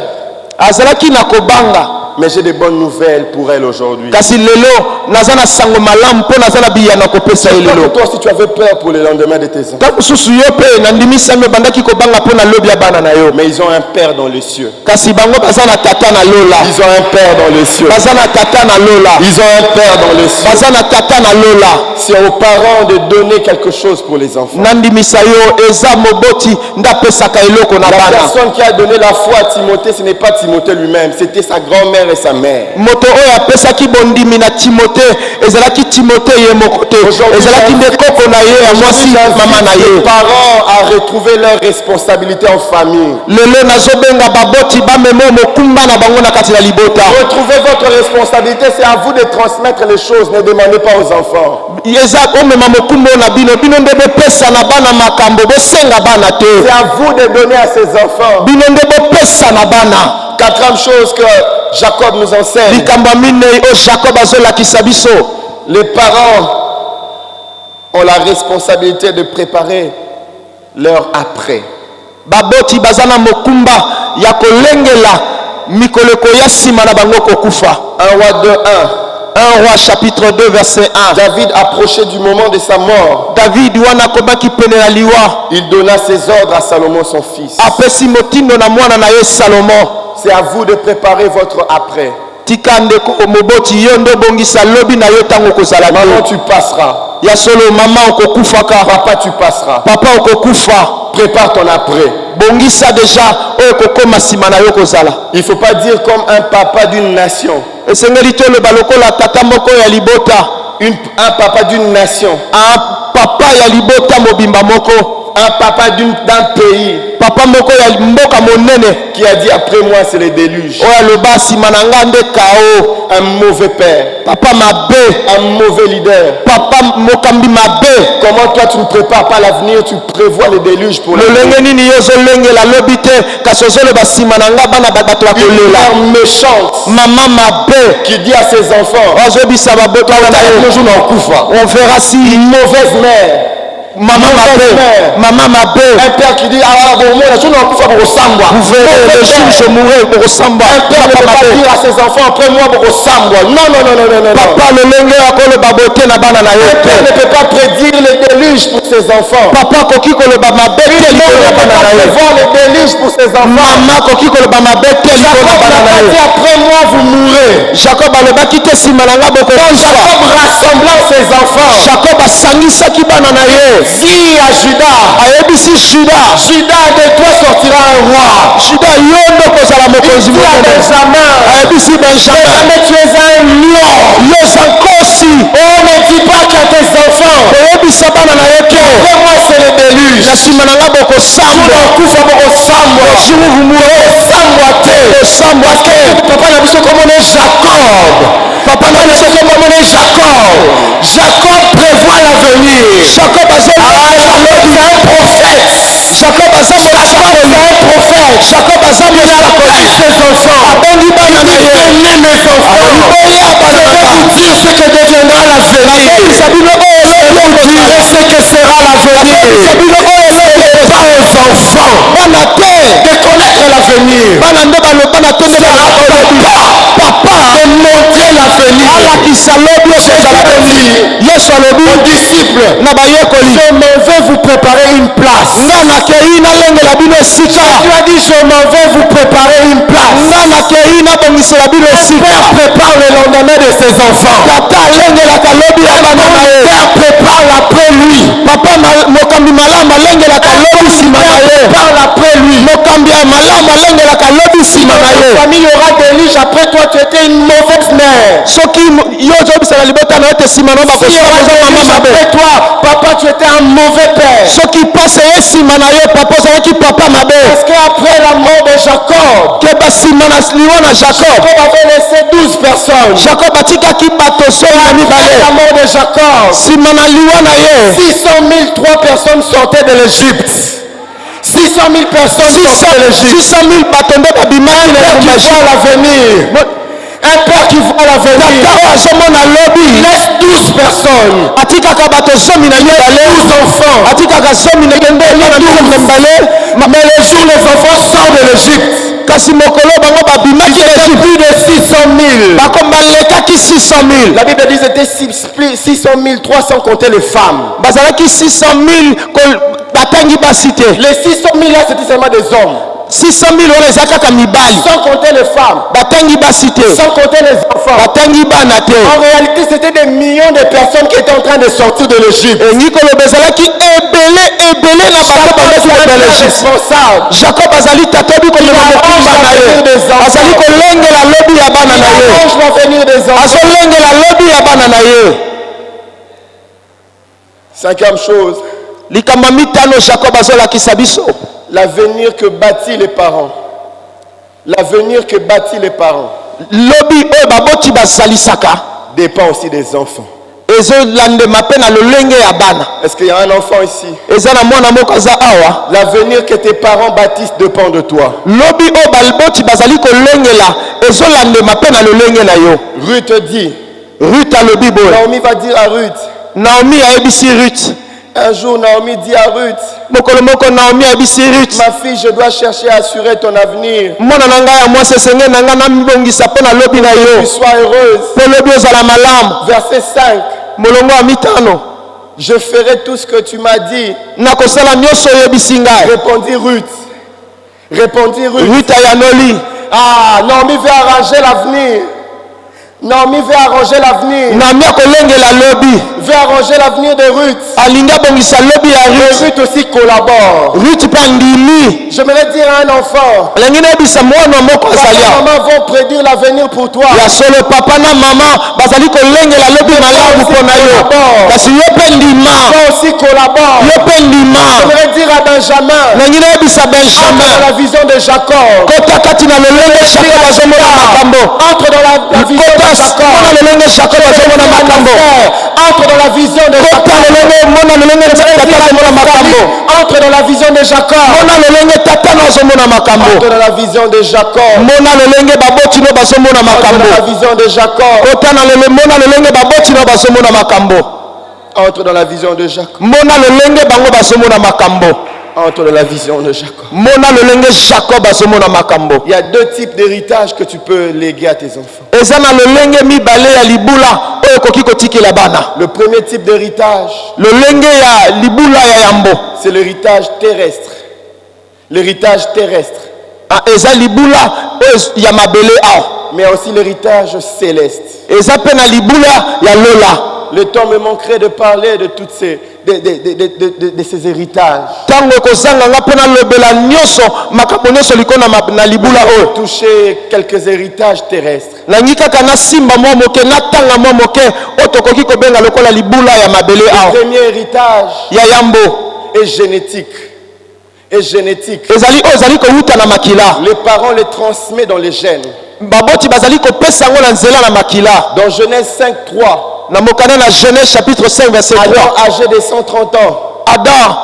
Speaker 1: Azalaki na kobanga.
Speaker 3: Mais j'ai des bonnes nouvelles pour elle aujourd'hui.
Speaker 1: Kasi lelo nazana sango malam po nazana biya na kopesa lelo.
Speaker 3: Toi si tu avais peur pour le lendemain de tes enfants.
Speaker 1: Ka kususu yo pe na ndimisa me bandaki kobanga po na lobi ya bana na yo.
Speaker 3: Mais ils ont un père dans les cieux.
Speaker 1: Kasi bango bazana tata na lola.
Speaker 3: Ils ont un père dans les cieux.
Speaker 1: Bazana tata na lola.
Speaker 3: Ils ont un père dans les cieux.
Speaker 1: Bazana tata na lola.
Speaker 3: C'est aux parents de donner quelque chose pour les enfants.
Speaker 1: Nandimisa yo eza moboti ndapesaka eloko na
Speaker 3: La
Speaker 1: bana.
Speaker 3: personne qui a donné la foi à Timothée, ce n'est pas Timothée lui-même, c'était sa grand-mère et sa mère.
Speaker 1: Moto oyo apesaki bondimi na Timothée ezalaki Timothée ye moko te. Ezalaki nde koko na ye ya mwasi mama na ye.
Speaker 3: Les parents à retrouver leur responsabilité en famille.
Speaker 1: Lelo nazobenga baboti bamemo mokumba na bango na kati na libota.
Speaker 3: Retrouvez votre responsabilité, c'est à vous de transmettre les choses, ne demandez pas aux enfants.
Speaker 1: Yeza omema mokumba na bino bino nde bopesa na bana makambo bosenga bana te.
Speaker 3: C'est à vous de donner à ces enfants.
Speaker 1: Bino nde bopesa na bana.
Speaker 3: 4e chose que Jacob nous enseigne. Les parents ont la responsabilité de préparer leur après.
Speaker 1: Baboti bazana mokumba ya kolengela mikoleko ya sima na bango kokufa.
Speaker 3: 1 Roi 2:1.
Speaker 1: 1 Roi chapitre 2 verset 1.
Speaker 3: David approchait du moment de sa mort.
Speaker 1: David wana kobaki pene na liwa.
Speaker 3: Il donna ses ordres à Salomon son fils.
Speaker 1: Apesi motindo na mwana na ye Salomon.
Speaker 3: C'est à vous de préparer votre après. Maman, tu passeras. Papa, tu passeras. Prépare ton après. Il ne faut pas dire comme un papa d'une nation. Un papa d'une nation. Un papa d'un pays. Papa moko ya mboka monene qui a dit après moi c'est le déluge. Un mauvais père. Papa mabe, un mauvais leader. Papa mokambi mabe. Comment toi tu ne prépares pas l'avenir, tu prévois le déluge pour l'avenir. Méchante. Maman mabe qui dit à ses enfants on verra si une mauvaise mère
Speaker 1: Maman Mabé.
Speaker 3: Un père qui dit, ah, bon, moi, je ne vais pas pour Samba.
Speaker 1: Vous verrez le jour où je mourrai pour Samba.
Speaker 3: Un père ne peut pas dire à ses enfants, après moi, pour Samba. Non.
Speaker 1: Papa, le lenge à le baboté na bana na
Speaker 3: Un père ne peut pas prédire les déluges pour ses enfants.
Speaker 1: Papa, kokiko le bamabé.
Speaker 3: Il ne peut pas prévoir les déluges pour ses enfants.
Speaker 1: Maman, kokiko le bamabé.
Speaker 3: Jacob n'a pas dit, après moi, vous mourrez.
Speaker 1: Jacob a le baki te simalanga boko.
Speaker 3: Jacob rassemblant ses enfants.
Speaker 1: Jacob a sangisa ki bana na ye.
Speaker 3: Dit à Judas.
Speaker 1: Ayebisi Judas.
Speaker 3: Judas, de toi sortira un roi.
Speaker 1: Judas yondo kozala mokonzi
Speaker 3: Dit à Benjamin.
Speaker 1: Ayebisi Benjamin.
Speaker 3: Mais tu es un lion.
Speaker 1: Yo sankosi.
Speaker 3: Oh, ne dis pas qu'à tes enfants.
Speaker 1: Oyebisa bana na ye ke.
Speaker 3: Après moi, c'est le déluge.
Speaker 1: Na simalanga boko samba.
Speaker 3: Kufa boko samba.
Speaker 1: Jour vous mourrez.
Speaker 3: Samba te.
Speaker 1: Samba te.
Speaker 3: Papa n'a biso comme on est Jacob. Papa n'a biso comme on est Jacob. Jacob prévoit l'avenir.
Speaker 1: Jacob a
Speaker 3: C'est un prophète.
Speaker 1: Jacob a
Speaker 3: C'est un prophète.
Speaker 1: Jacob a
Speaker 3: Il a ses enfants.
Speaker 1: abongi bana na ye.
Speaker 3: Tenez mes enfants. Je vais vous dire ce que deviendra l'avenir.
Speaker 1: Sabino
Speaker 3: Vous direz ce que sera l'avenir. Pas aux enfants
Speaker 1: bana te.
Speaker 3: de connaître l'avenir.
Speaker 1: Bana nde baloba na tende
Speaker 3: C'est à papa de montrer l'avenir.
Speaker 1: alakisa lobi okozala yesu alobi
Speaker 3: Aux disciples,
Speaker 1: na bayekoli
Speaker 3: je m'en vais vous préparer une place.
Speaker 1: nga nakei nalengela bino esika.
Speaker 3: Tu as dit, je m'en vais vous préparer une place.
Speaker 1: nga nakei nabongisela bino esika.
Speaker 3: Père prépare le lendemain de ses enfants.
Speaker 1: tata alengelaka lobi ya bana na ye.
Speaker 3: Père prépare l'après lui.
Speaker 1: papa mokambi malamu alengelaka lobi nsima na ye.
Speaker 3: Prépare l'après lui.
Speaker 1: mokambi ya malamu alengelaka lobi nsima na
Speaker 3: Dans
Speaker 1: ye.
Speaker 3: ta famille, il y aura des riches. Après toi, tu étais une mauvaise mère.
Speaker 1: soki yo ozobisaka libota na yo te nsima na yo
Speaker 3: Il y aura
Speaker 1: bakosala
Speaker 3: des
Speaker 1: mama
Speaker 3: riches.
Speaker 1: mabe.
Speaker 3: Après toi, papa, tu étais un mauvais père.
Speaker 1: soki pase ye nsima na yo papa ozalaki papa mabe.
Speaker 3: Parce qu'après la mort de Jacob,
Speaker 1: keba nsima na liwa na jacob.
Speaker 3: Jacob avait laissé 12 personnes.
Speaker 1: jacob atikaki bato soki na
Speaker 3: Après
Speaker 1: mibale.
Speaker 3: la mort de Jacob,
Speaker 1: nsima na liwa na ye
Speaker 3: 600 000, 3 personnes sortaient de l'Égypte. 600 000 personnes sortaient de l'Égypte.
Speaker 1: 600 000 bato nde babimaki na
Speaker 3: Un père qui voit l'avenir. Un père qui voit l'avenir.
Speaker 1: tata oyo azomona lobi
Speaker 3: Laisse 12 personnes.
Speaker 1: atikaka bato zomi na mibale.
Speaker 3: 12 enfants.
Speaker 1: atikaka zomi na mibale.
Speaker 3: Mais le jour où les enfants sortent de l'Égypte,
Speaker 1: kasi mokolo bango babimaki na
Speaker 3: c'était
Speaker 1: Égypte.
Speaker 3: plus de 600 000.
Speaker 1: bako balekaki 600 000.
Speaker 3: La Bible dit que c'était 600 000, 300 compter les femmes.
Speaker 1: bazalaki 600 000 batangi basi te.
Speaker 3: Les 600 000 là, c'était seulement des hommes.
Speaker 1: 600 000 wana eza kaka mibali.
Speaker 3: Sans compter les femmes.
Speaker 1: batangi basi te.
Speaker 3: Sans compter les enfants.
Speaker 1: batangi bana te.
Speaker 3: En réalité, c'était des millions de personnes qui étaient en train de sortir de l'Égypte.
Speaker 1: engi koloba ezalaki ebele na bato baleki kobela Égypte.
Speaker 3: Responsable.
Speaker 1: jacob azali tata obi komema mokumba na ye. azali kolengela lobi ya bana na ye.
Speaker 3: Arrange l'avenir des enfants.
Speaker 1: azolengela lobi ya bana na ye.
Speaker 3: Cinquième chose,
Speaker 1: likambo mitano jacob azolakisa biso.
Speaker 3: l'avenir que bâtit les parents. L'avenir que bâtit les parents
Speaker 1: lobi oyo baboti bazalisaka
Speaker 3: dépend aussi des enfants.
Speaker 1: ezolandema mpe na lolenge ya bana.
Speaker 3: Est-ce qu'il y a un enfant ici?
Speaker 1: eza na mwana moko aza awa.
Speaker 3: L'avenir que tes parents bâtissent dépend de toi.
Speaker 1: lobi oyo baboti bazali kolengela ezolandema mpe na lolenge na yo.
Speaker 3: Ruth dit,
Speaker 1: Ruth alobi boye.
Speaker 3: Naomi va dire à Ruth.
Speaker 1: Naomi ayebisi Ruth.
Speaker 3: Un jour, Naomi dit à Ruth,
Speaker 1: mokolo moko Naomi ayebisi Ruth.
Speaker 3: ma fille, je dois chercher à assurer ton avenir.
Speaker 1: mwana na ngai ya mwasi esenge na ngai namibongisa mpo na lobi na
Speaker 3: Que
Speaker 1: yo.
Speaker 3: tu sois heureuse.
Speaker 1: mpo lobi ozala malamu.
Speaker 3: Verset 5.
Speaker 1: molongo ya mitano.
Speaker 3: Je ferai tout ce que tu m'as dit.
Speaker 1: nakosala nyonso oyebisi ngai.
Speaker 3: Répondit Ruth. Répondit Ruth.
Speaker 1: Ruth ayanoli.
Speaker 3: Ah, Naomi veut arranger l'avenir. Naomi veut arranger l'avenir.
Speaker 1: Naomi akolengela lobi.
Speaker 3: Veut arranger l'avenir de Ruth.
Speaker 1: alingi abongisa lobi ya
Speaker 3: Et
Speaker 1: Ruth.
Speaker 3: Ruth aussi collabore.
Speaker 1: Ruth mpe andimi.
Speaker 3: J'aimerais dire à un enfant,
Speaker 1: alingi nayebisa mwana moko
Speaker 3: papa
Speaker 1: azali
Speaker 3: et
Speaker 1: awa.
Speaker 3: maman vont prédire l'avenir pour toi.
Speaker 1: ya solo papa na mama bazali kolengela lobi malamu mpo na yo. kasi yo mpe ndima.
Speaker 3: Toi aussi collabore.
Speaker 1: yo mpe ndima.
Speaker 3: J'aimerais dire à Benjamin,
Speaker 1: nangi nayebisa
Speaker 3: entre
Speaker 1: benjamin.
Speaker 3: dans la vision de Jacob.
Speaker 1: kota kati na lolenge jacob azomona makambo.
Speaker 3: Entre dans la vision de
Speaker 1: kota
Speaker 3: Jacob.
Speaker 1: mona lolenge jacob azomona makambo.
Speaker 3: Entre dans la vision de
Speaker 1: kota
Speaker 3: Jacob.
Speaker 1: lolenge mona lolenge tata azomona makambo.
Speaker 3: Entre dans la vision de Jacob.
Speaker 1: mona lolenge tata no azomona makambo.
Speaker 3: Entre dans la vision de Jacob.
Speaker 1: mona lolenge baboti no bazomona
Speaker 3: Entre
Speaker 1: makambo.
Speaker 3: dans la vision de Jacob.
Speaker 1: kota na mona lolenge baboti no bazomona makambo.
Speaker 3: Entre dans la vision de Jacob.
Speaker 1: Mona lolenge bango bazomona makambo.
Speaker 3: Entre dans la vision de Jacob.
Speaker 1: Mona lolenge Jacob bazomona makambo.
Speaker 3: Il y a deux types d'héritage que tu peux léguer à tes enfants.
Speaker 1: Ezana lolenge mibale ya libula oyo koki kotikela bana.
Speaker 3: Le premier type d'héritage,
Speaker 1: Lolenge ya libula ya yambo.
Speaker 3: c'est l'héritage terrestre. L'héritage terrestre.
Speaker 1: Ah, eza libula oyo ya mabele awa.
Speaker 3: Mais aussi l'héritage céleste.
Speaker 1: Eza pe na libula ya lola.
Speaker 3: Le temps me manquerait de parler de toutes ces de ces héritages.
Speaker 1: Tango kozanga nga pena lobela nyoso makambo nyoso likona na libula oyo.
Speaker 3: Toucher quelques héritages terrestres.
Speaker 1: Nangi kaka na simba mwa moke na tanga mwa moke otokoki kobenga lokola libula ya mabele awa.
Speaker 3: Le premier héritage
Speaker 1: Ya yambo
Speaker 3: est génétique. Est génétique.
Speaker 1: Ezali kouta na makila.
Speaker 3: Les parents les transmettent dans les gènes.
Speaker 1: Baboti bazali kopesa ngo na nzela na makila.
Speaker 3: Dans Genèse 5:3.
Speaker 1: Na mokana na Genèse chapitre 5 verset 3.
Speaker 3: Adam âgé de 130 ans.
Speaker 1: Adam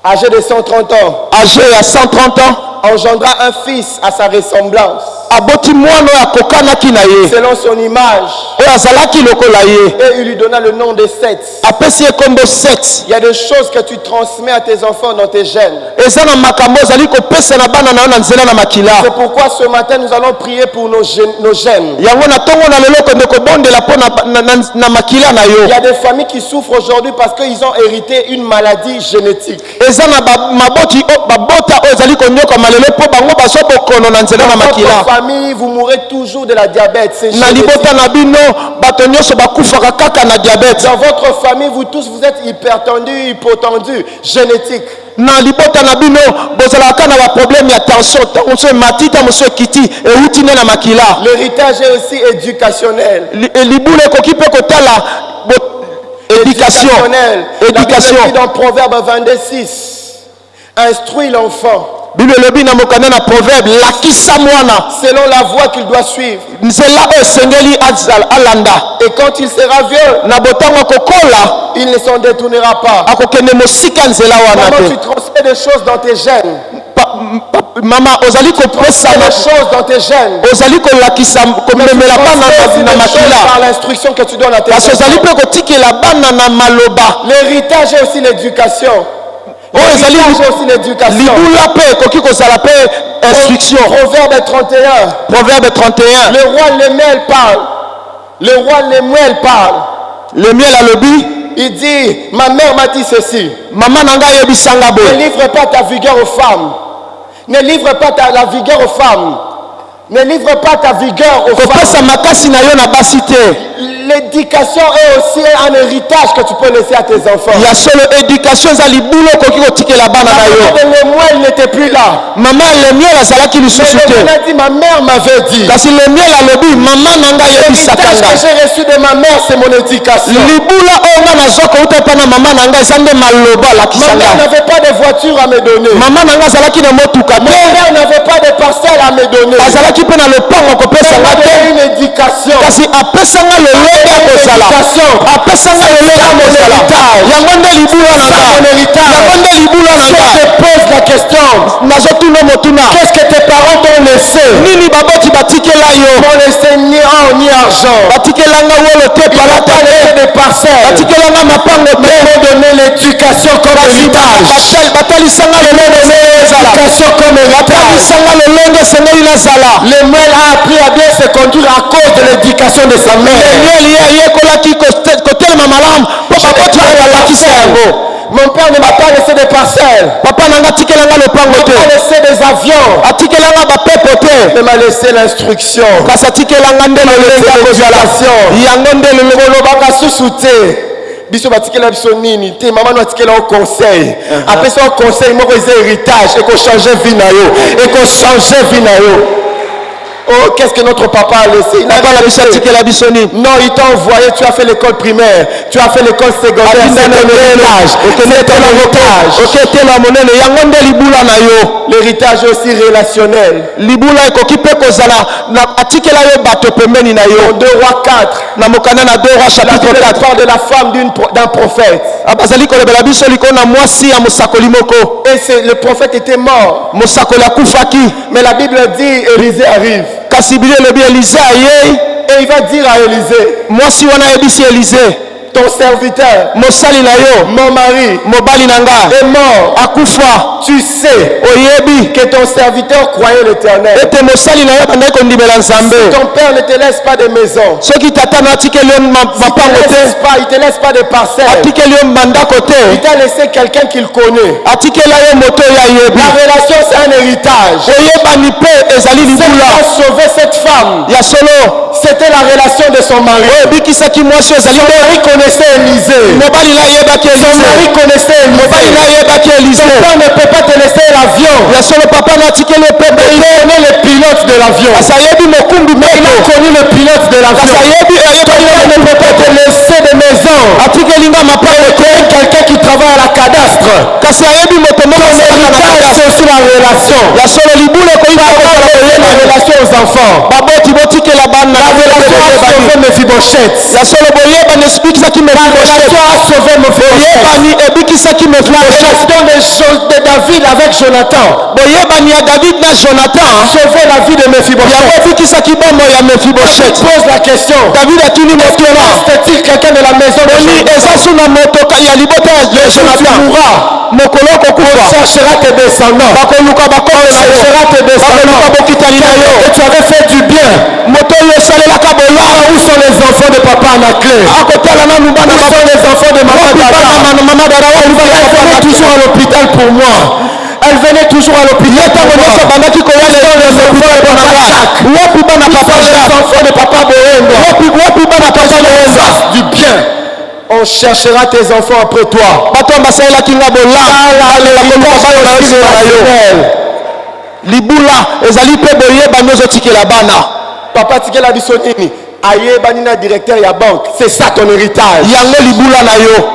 Speaker 3: Âgé de 130 ans.
Speaker 1: âgé à 130 ans
Speaker 3: Engendra un fils à sa ressemblance.
Speaker 1: aboti mwana ya kokanaki na ye.
Speaker 3: Selon son image.
Speaker 1: Oyo azalaki lokola ye.
Speaker 3: Et il lui donna le nom de Seth.
Speaker 1: Apesi ye kombo Seth.
Speaker 3: Il y a des choses que tu transmets à tes enfants dans tes gènes.
Speaker 1: Eza na makambo ezali kopesa na bana na yo na nzela na makila.
Speaker 3: C'est pourquoi ce matin nous allons prier pour nos gènes.
Speaker 1: Yango na tongo na lelo kende kobondela po na makila na yo.
Speaker 3: Il y a des familles qui souffrent aujourd'hui parce qu'ils ont hérité une maladie génétique.
Speaker 1: Eza na maboti babota oyo ezali konyoka malelo po bango baso bokono na nzela na makila.
Speaker 3: Dans votre famille, vous mourrez toujours de la diabète. C'est
Speaker 1: na
Speaker 3: génétique.
Speaker 1: libota na bino bato nyonso bakufaka kaka na diabète.
Speaker 3: Dans votre famille, vous tous, vous êtes hypertendus, hypotendus, génétique.
Speaker 1: Na libota na bino bozalaka na ba problème ya tension matita moso ekiti euti nde na makila.
Speaker 3: L'héritage est aussi éducationnel.
Speaker 1: Libula ekoki mpe kotala éducation.
Speaker 3: La Bible
Speaker 1: Éducation.
Speaker 3: dit dans Proverbe 22:6, instruis l'enfant
Speaker 1: Bible elobi na mokanda na proverbe lakisa mwana
Speaker 3: selon la voie qu'il doit suivre.
Speaker 1: nzela oyo esengeli alanda.
Speaker 3: Et quand il sera vieux,
Speaker 1: Na botango akokola
Speaker 3: il ne s'en détournera pas.
Speaker 1: akokende mosika nzela wana
Speaker 3: Comment tu
Speaker 1: te.
Speaker 3: transmets des choses dans tes gènes?
Speaker 1: Mama ozali kopesa
Speaker 3: Transmets des choses dans tes gènes.
Speaker 1: ozali kolakisa komemela bana
Speaker 3: Transmets
Speaker 1: na
Speaker 3: des choses
Speaker 1: makila.
Speaker 3: par l'instruction que tu donnes à tes
Speaker 1: Kasi ozali
Speaker 3: enfants.
Speaker 1: mpe kotikela bana na maloba
Speaker 3: L'héritage est aussi l'éducation.
Speaker 1: oyo ezali
Speaker 3: L'héritage est aussi l'éducation.
Speaker 1: libula mpe ekoki kozala mpe instruction.
Speaker 3: Proverbe 31.
Speaker 1: Proverbe 31.
Speaker 3: Le roi Lemuel parle. Le roi Lemuel parle.
Speaker 1: Le miel alobi
Speaker 3: Il dit, ma mère m'a dit ceci.
Speaker 1: mama na ngai ayebisanga
Speaker 3: Ne
Speaker 1: boye
Speaker 3: livre pas ta vigueur aux femmes. Ne livre pas la vigueur aux femmes. Ne livre pas ta vigueur aux
Speaker 1: kopesa
Speaker 3: femmes.
Speaker 1: makasi na yo na basi te.
Speaker 3: L'éducation est aussi un héritage que tu peux laisser à tes enfants.
Speaker 1: ya solo éducation eza libula okoki kotikela bana na yo.
Speaker 3: Lemuel n'était plus là.
Speaker 1: mama le miel azalaki
Speaker 3: Mais
Speaker 1: lisusu
Speaker 3: Lemuel
Speaker 1: te.
Speaker 3: a dit, ma mère m'avait dit.
Speaker 1: kasi le miel alobi mama na ngai ayebisaka
Speaker 3: L'héritage que
Speaker 1: nga.
Speaker 3: j'ai reçu de ma mère, c'est mon éducation.
Speaker 1: libula oyo nga nazwa kouta mpa na mama na ngai eza nde maloba
Speaker 3: Ma
Speaker 1: alakisa
Speaker 3: mère
Speaker 1: nga.
Speaker 3: n'avait pas de voiture à me donner.
Speaker 1: mama na ngai azalaki na motuka
Speaker 3: Ma
Speaker 1: te.
Speaker 3: mère n'avait pas de parcelle à me donner.
Speaker 1: azalaki mpe na lopango kopesa
Speaker 3: Elle
Speaker 1: nga
Speaker 3: m'a
Speaker 1: te.
Speaker 3: donné une éducation.
Speaker 1: kasi apesa nga lolenge ya kozala. apesa nga lolenge ya kozala. yango nde libula na nga. yango nde libula na
Speaker 3: Je
Speaker 1: nga.
Speaker 3: te pose la question.
Speaker 1: nazotuna motuna
Speaker 3: Qu'est-ce que tes parents t'ont laissé?
Speaker 1: nini baboti batikela yo.
Speaker 3: Ils m'ont laissé ni or ni argent.
Speaker 1: batikelanga wolo te
Speaker 3: Ils n'ont
Speaker 1: palata
Speaker 3: pas laissé
Speaker 1: te.
Speaker 3: des parcelles.
Speaker 1: batikelanga mapango
Speaker 3: Mais
Speaker 1: te.
Speaker 3: ils m'ont donné l'éducation comme héritage.
Speaker 1: batalisanga lolenge esengeli nazala.
Speaker 3: L'éducation comme héritage.
Speaker 1: batalisanga lolenge esengeli nazala.
Speaker 3: Lemuel a appris à bien se conduire à cause de l'éducation de sa mère.
Speaker 1: elieli ye ayekolaki kotelema malamu mpo baboti balakisa yango.
Speaker 3: Mon père ne m'a pas laissé des parcelles.
Speaker 1: papa nanga atikelanga lopango
Speaker 3: Il m'a
Speaker 1: te.
Speaker 3: laissé des avions.
Speaker 1: atikelanga bapepo te.
Speaker 3: Il m'a laissé l'instruction.
Speaker 1: kasi atikelanga nde lolenge ya kozala. yango nde
Speaker 3: olobaka susu te biso batikela biso nini te mama no atikela o conseil apesa o conseil moko eza héritage ekochange vie na yo ekochange vie na yo. Oh, qu'est-ce que notre papa a laissé? Il n'a
Speaker 1: papa
Speaker 3: pas
Speaker 1: na biso
Speaker 3: laissé.
Speaker 1: atikela biso nini.
Speaker 3: Non, il t'a envoyé, tu as fait l'école primaire, tu as fait l'école secondaire, c'est ton héritage. C'est ton héritage.
Speaker 1: oketela monene yango nde libula na yo.
Speaker 3: L'héritage est aussi relationnel.
Speaker 1: libula ekoki mpe kozala atikela yo bato pembeni na
Speaker 3: En
Speaker 1: yo.
Speaker 3: 2 Rois 4,
Speaker 1: na mokanda na 2 Rois
Speaker 3: la
Speaker 1: chapitre
Speaker 3: Bible
Speaker 1: 4
Speaker 3: parle de la femme d'un prophète.
Speaker 1: bazali kolobela biso likolo na mwasi ya mosakoli moko.
Speaker 3: Et le prophète était mort.
Speaker 1: mosakoli akufaki.
Speaker 3: Mais la Bible dit, Élisée arrive.
Speaker 1: kasi bili elobi elize ayei.
Speaker 3: Et il va dire à Élisée,
Speaker 1: mwasi wana ayebisi elize
Speaker 3: ton serviteur,
Speaker 1: mosali na yo,
Speaker 3: mon mari,
Speaker 1: mobali nanga,
Speaker 3: est mort,
Speaker 1: akufa,
Speaker 3: tu sais
Speaker 1: oyebi,
Speaker 3: que ton serviteur croyait l'Éternel.
Speaker 1: ete mosali na yo bandai kondimela nzambe.
Speaker 3: Ton père ne te laisse pas de maison.
Speaker 1: Soki tata na atikeli yo mapango te,
Speaker 3: Il te laisse pas de parcelles.
Speaker 1: atikeli yo mandako
Speaker 3: Il
Speaker 1: te,
Speaker 3: t'a laissé quelqu'un qu'il connaît.
Speaker 1: atikela yo moto ya yebi.
Speaker 3: La relation, c'est un héritage.
Speaker 1: Oyebani pe ezali
Speaker 3: Ce qui
Speaker 1: libula
Speaker 3: a sauvé cette femme,
Speaker 1: ya solo.
Speaker 3: c'était la relation de son mari.
Speaker 1: Oyebikisaki mwasi ezali
Speaker 3: Son mari connaissait Élisée.
Speaker 1: mobali na yebaki
Speaker 3: Son
Speaker 1: Elise.
Speaker 3: mari connaissait
Speaker 1: Mobali na
Speaker 3: Élisée.
Speaker 1: yebaki Elise.
Speaker 3: Ton père ne peut pas te laisser l'avion.
Speaker 1: Ya solo papa na atikeli yo pe
Speaker 3: Il connaît le pilote de l'avion.
Speaker 1: kasi ayebi mokumbi
Speaker 3: Il a
Speaker 1: moto.
Speaker 3: connu le pilote de l'avion.
Speaker 1: kasi ayebi
Speaker 3: Ton
Speaker 1: ayebaki
Speaker 3: père ne peut pas te laisser de maison.
Speaker 1: atikeli nga mapango te
Speaker 3: Quelqu'un qui travaille à la cadastre.
Speaker 1: kasi ayebi moto moko asalaka na
Speaker 3: L'héritage,
Speaker 1: kaka.
Speaker 3: c'est aussi la relation.
Speaker 1: ya solo libula ekoyika kosala
Speaker 3: La
Speaker 1: koyeba
Speaker 3: relation aux enfants.
Speaker 1: baboti botikela bana
Speaker 3: La relation a sauvé Mephibosheth.
Speaker 1: ya solo boyebani esibikisaki
Speaker 3: La relation a sauvé Mephibosheth.
Speaker 1: boyebani ebikisaki
Speaker 3: La
Speaker 1: Mephibosheth.
Speaker 3: relation de David avec Jonathan
Speaker 1: boyebani ya david na jonathan
Speaker 3: sauvé la vie de
Speaker 1: yango
Speaker 3: Mephibosheth.
Speaker 1: ebikisaki bombo ya Mephibosheth.
Speaker 3: Pose la question.
Speaker 1: david atuni motuna
Speaker 3: Est-il quelqu'un de la maison de
Speaker 1: oni
Speaker 3: Jonathan?
Speaker 1: eza suna motoka ya libota ya
Speaker 3: Tu
Speaker 1: jonathan
Speaker 3: mourras.
Speaker 1: mokolo
Speaker 3: On
Speaker 1: okokufa
Speaker 3: cherchera tes descendants.
Speaker 1: bakoluka bakolo na yo
Speaker 3: Cherchera tes
Speaker 1: bakoluka
Speaker 3: descendants.
Speaker 1: bokitani na yo
Speaker 3: Et tu avais fait du bien.
Speaker 1: moto oyo esalelaka bolamu
Speaker 3: Où sont les enfants de papa Anaclé?
Speaker 1: akotala nanu bana
Speaker 3: Où sont les enfants de maman Dada?
Speaker 1: mama dara
Speaker 3: Elle venait toujours à l'hôpital pour moi. Elle venait toujours à l'hôpital pour moi.
Speaker 1: bandaki koyala wapi bana papa
Speaker 3: Les enfants de papa Boendo.
Speaker 1: wapi bana papa Boendo.
Speaker 3: Fasse du bien. On cherchera tes enfants après toi.
Speaker 1: bato basalelaki nga libula ezali mpe boyebani ozotikela bana.
Speaker 3: Papa tikela biso nini? Ayebani na directeur ya banque. C'est ça ton héritage.
Speaker 1: yango libula na yo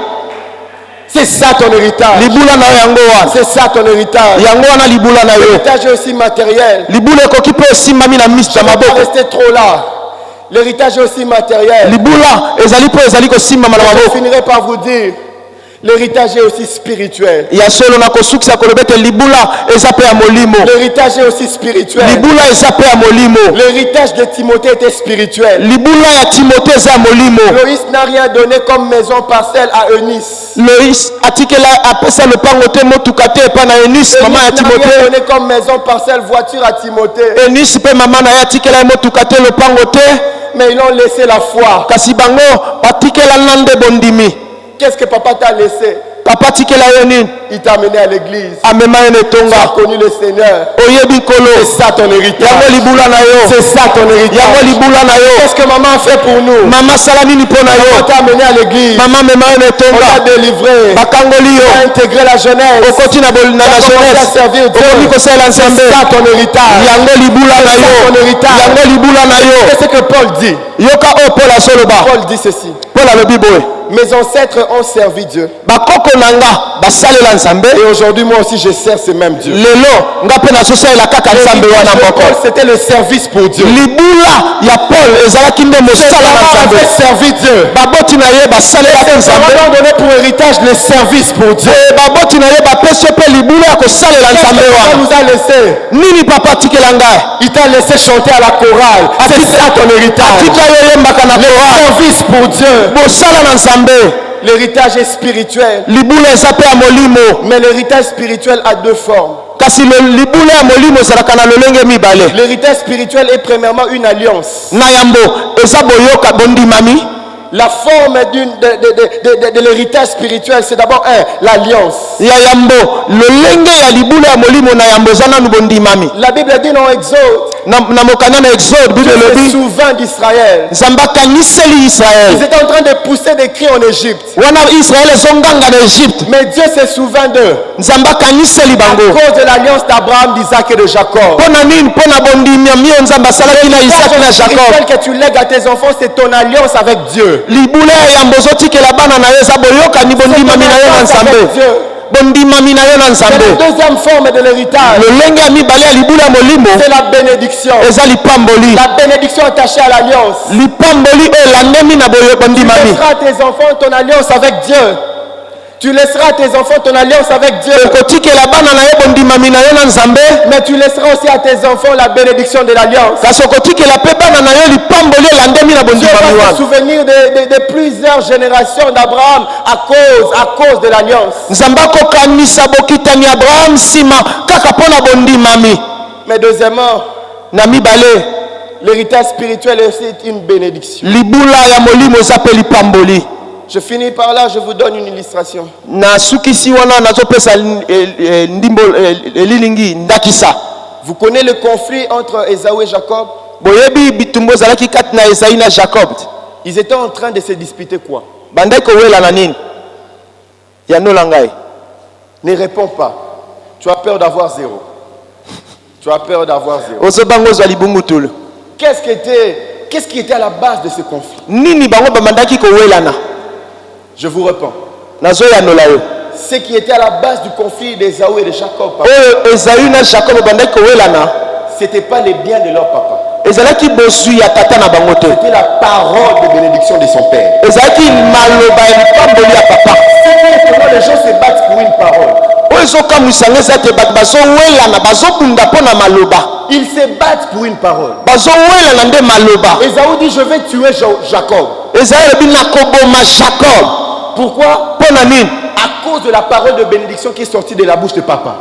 Speaker 3: C'est ça ton héritage.
Speaker 1: libula na yo yango wana
Speaker 3: C'est ça ton héritage.
Speaker 1: yango wana libula na yo
Speaker 3: L'héritage est aussi matériel.
Speaker 1: libula ekoki mpe osimbami na misi ya
Speaker 3: On va
Speaker 1: maboko.
Speaker 3: rester trop là. L'héritage est aussi matériel.
Speaker 1: libula ezali mpe ezali kosimbama na
Speaker 3: Je
Speaker 1: maboko.
Speaker 3: finirai par vous dire, l'héritage est aussi spirituel.
Speaker 1: ya solo na kosukisa koloba ete libula eza mpe ya molimo.
Speaker 3: L'héritage est aussi spirituel.
Speaker 1: libula eza mpe ya molimo.
Speaker 3: L'héritage de Timothée était spirituel.
Speaker 1: libula ya timote eza ya molimo.
Speaker 3: Loïs n'a rien donné comme maison parcelle à Eunice.
Speaker 1: lois atikela apesa lopango te motuka te epa na enis mama ya
Speaker 3: Eunice n'a rien
Speaker 1: timote.
Speaker 3: donné comme maison parcelle voiture à Timothée.
Speaker 1: enis mpe mama na ye atikela ye motuka te lopango te
Speaker 3: Mais ils ont laissé la foi.
Speaker 1: kasi bango batikela na nde bondimi.
Speaker 3: Qu'est-ce que papa t'a laissé?
Speaker 1: papa atikela yo nini?
Speaker 3: Il t'a amené à l'église.
Speaker 1: amema ye na
Speaker 3: Tu as
Speaker 1: etonga
Speaker 3: connu le Seigneur.
Speaker 1: oyebi nkolo.
Speaker 3: C'est ça ton héritage.
Speaker 1: yango libula na yo
Speaker 3: C'est ça ton
Speaker 1: yango
Speaker 3: héritage.
Speaker 1: libula na yo.
Speaker 3: Qu'est-ce que maman a fait pour nous?
Speaker 1: mama asala nini mpo na
Speaker 3: On
Speaker 1: yo?
Speaker 3: t'a amené à l'église.
Speaker 1: mama amema ye na
Speaker 3: On t'a
Speaker 1: etonga
Speaker 3: délivré.
Speaker 1: bakangoli
Speaker 3: On a
Speaker 1: yo
Speaker 3: intégré la jeunesse.
Speaker 1: okoti na jeunesse
Speaker 3: servir Dieu.
Speaker 1: okomi kosalela nzambe.
Speaker 3: C'est ça ton héritage.
Speaker 1: yango libula na yo
Speaker 3: ton héritage.
Speaker 1: yango libula na yo.
Speaker 3: Qu'est-ce que Paul dit?
Speaker 1: yoka oyo paul azoloba.
Speaker 3: Paul dit ceci.
Speaker 1: paul alobi boye
Speaker 3: Mes ancêtres ont servi Dieu.
Speaker 1: bakoko na nga basalela nzambe
Speaker 3: Et aujourd'hui, moi aussi, je sers ce même Dieu.
Speaker 1: lelo nga mpe nazosalela kaka nzambe wana
Speaker 3: L'héritage de
Speaker 1: moko.
Speaker 3: Paul, c'était le service pour Dieu.
Speaker 1: libula ya paul ezalaki nde
Speaker 3: Ses
Speaker 1: mosala na
Speaker 3: parents
Speaker 1: nzambe.
Speaker 3: avaient servi Dieu.
Speaker 1: baboti na ye basalelaki
Speaker 3: Ses
Speaker 1: nzambe.
Speaker 3: parents ont donné pour héritage le service pour Dieu.
Speaker 1: baboti na ye bapesi yo mpe libula ya kosalela
Speaker 3: Qu'est-ce
Speaker 1: nzambe
Speaker 3: que Dieu
Speaker 1: wana.
Speaker 3: nous a laissé?
Speaker 1: nini papa atikela ngai?
Speaker 3: Il t'a laissé chanter à la chorale. C'est ça ton héritage.
Speaker 1: atika yo yembaka na korale
Speaker 3: Service pour Dieu.
Speaker 1: bosala na nzambe.
Speaker 3: L'héritage est spirituel.
Speaker 1: libula eza mpe ya molimo
Speaker 3: Mais l'héritage spirituel a deux formes.
Speaker 1: kasi libula ya molimo ezalaka na lolenge mibale.
Speaker 3: L'héritage spirituel est premièrement une alliance.
Speaker 1: na yambo eza boyoka bondimami.
Speaker 3: La forme de l'héritage spirituel, c'est d'abord l'alliance.
Speaker 1: ya yambo lolenge ya libula ya molimo na yambo eza nanu bondimami.
Speaker 3: La Bible dit dans Exode,
Speaker 1: na mokanda na exode bible
Speaker 3: Dieu se
Speaker 1: elobi
Speaker 3: souvint d'Israël.
Speaker 1: nzambe akaniseli
Speaker 3: Ils
Speaker 1: israele
Speaker 3: étaient en train de pousser des cris en Égypte.
Speaker 1: wana israele ezonganga na egypte.
Speaker 3: Mais Dieu se souvint d'eux
Speaker 1: nzambe akaniseli
Speaker 3: à
Speaker 1: bango
Speaker 3: cause de l'alliance d'Abraham, d'Isaac et de Jacob.
Speaker 1: mpo na nini? mpo na bondimami oyo nzambe asalaki na isaki na jacob.
Speaker 3: L'héritage que tu lègues à tes enfants, c'est ton alliance avec Dieu.
Speaker 1: libula ya yambo ozotikela bana na yo eza boyokani bondimami na yo na nzambe. bondimami na yo na
Speaker 3: C'est
Speaker 1: nzambe.
Speaker 3: la deuxième forme de l'héritage.
Speaker 1: lolenge ya mibale ya libula ya molimo
Speaker 3: C'est la bénédiction.
Speaker 1: eza lipamboli.
Speaker 3: La bénédiction attachée à l'alliance.
Speaker 1: lipamboli oyo elandemi na
Speaker 3: Tu
Speaker 1: bondimami.
Speaker 3: laisseras à tes enfants ton alliance avec Dieu. Tu laisseras à tes enfants ton alliance avec Dieu.
Speaker 1: Mais
Speaker 3: tu laisseras aussi à tes enfants la bénédiction de l'alliance. Tu vas se souvenir de plusieurs générations d'Abraham à cause de l'alliance. Mais deuxièmement, l'héritage spirituel est aussi une bénédiction. Je finis par là, je vous donne une illustration. Vous connaissez le conflit entre Ésaü et Jacob? Ils étaient en train de se disputer quoi? Ne réponds pas. Tu as peur d'avoir zéro. Tu as peur d'avoir zéro. Qu'est-ce qui était à la base de ce conflit? Je vous réponds. Ce qui était à la base du conflit d'Ésaü et de Jacob, ce n'était pas les biens de leur papa. C'était la parole de bénédiction de son père. Les gens se battent pour une parole. Ils se battent pour une parole. Ésaü dit: je vais tuer Jacob. Pourquoi? À cause de la parole de bénédiction qui est sortie de la bouche de papa.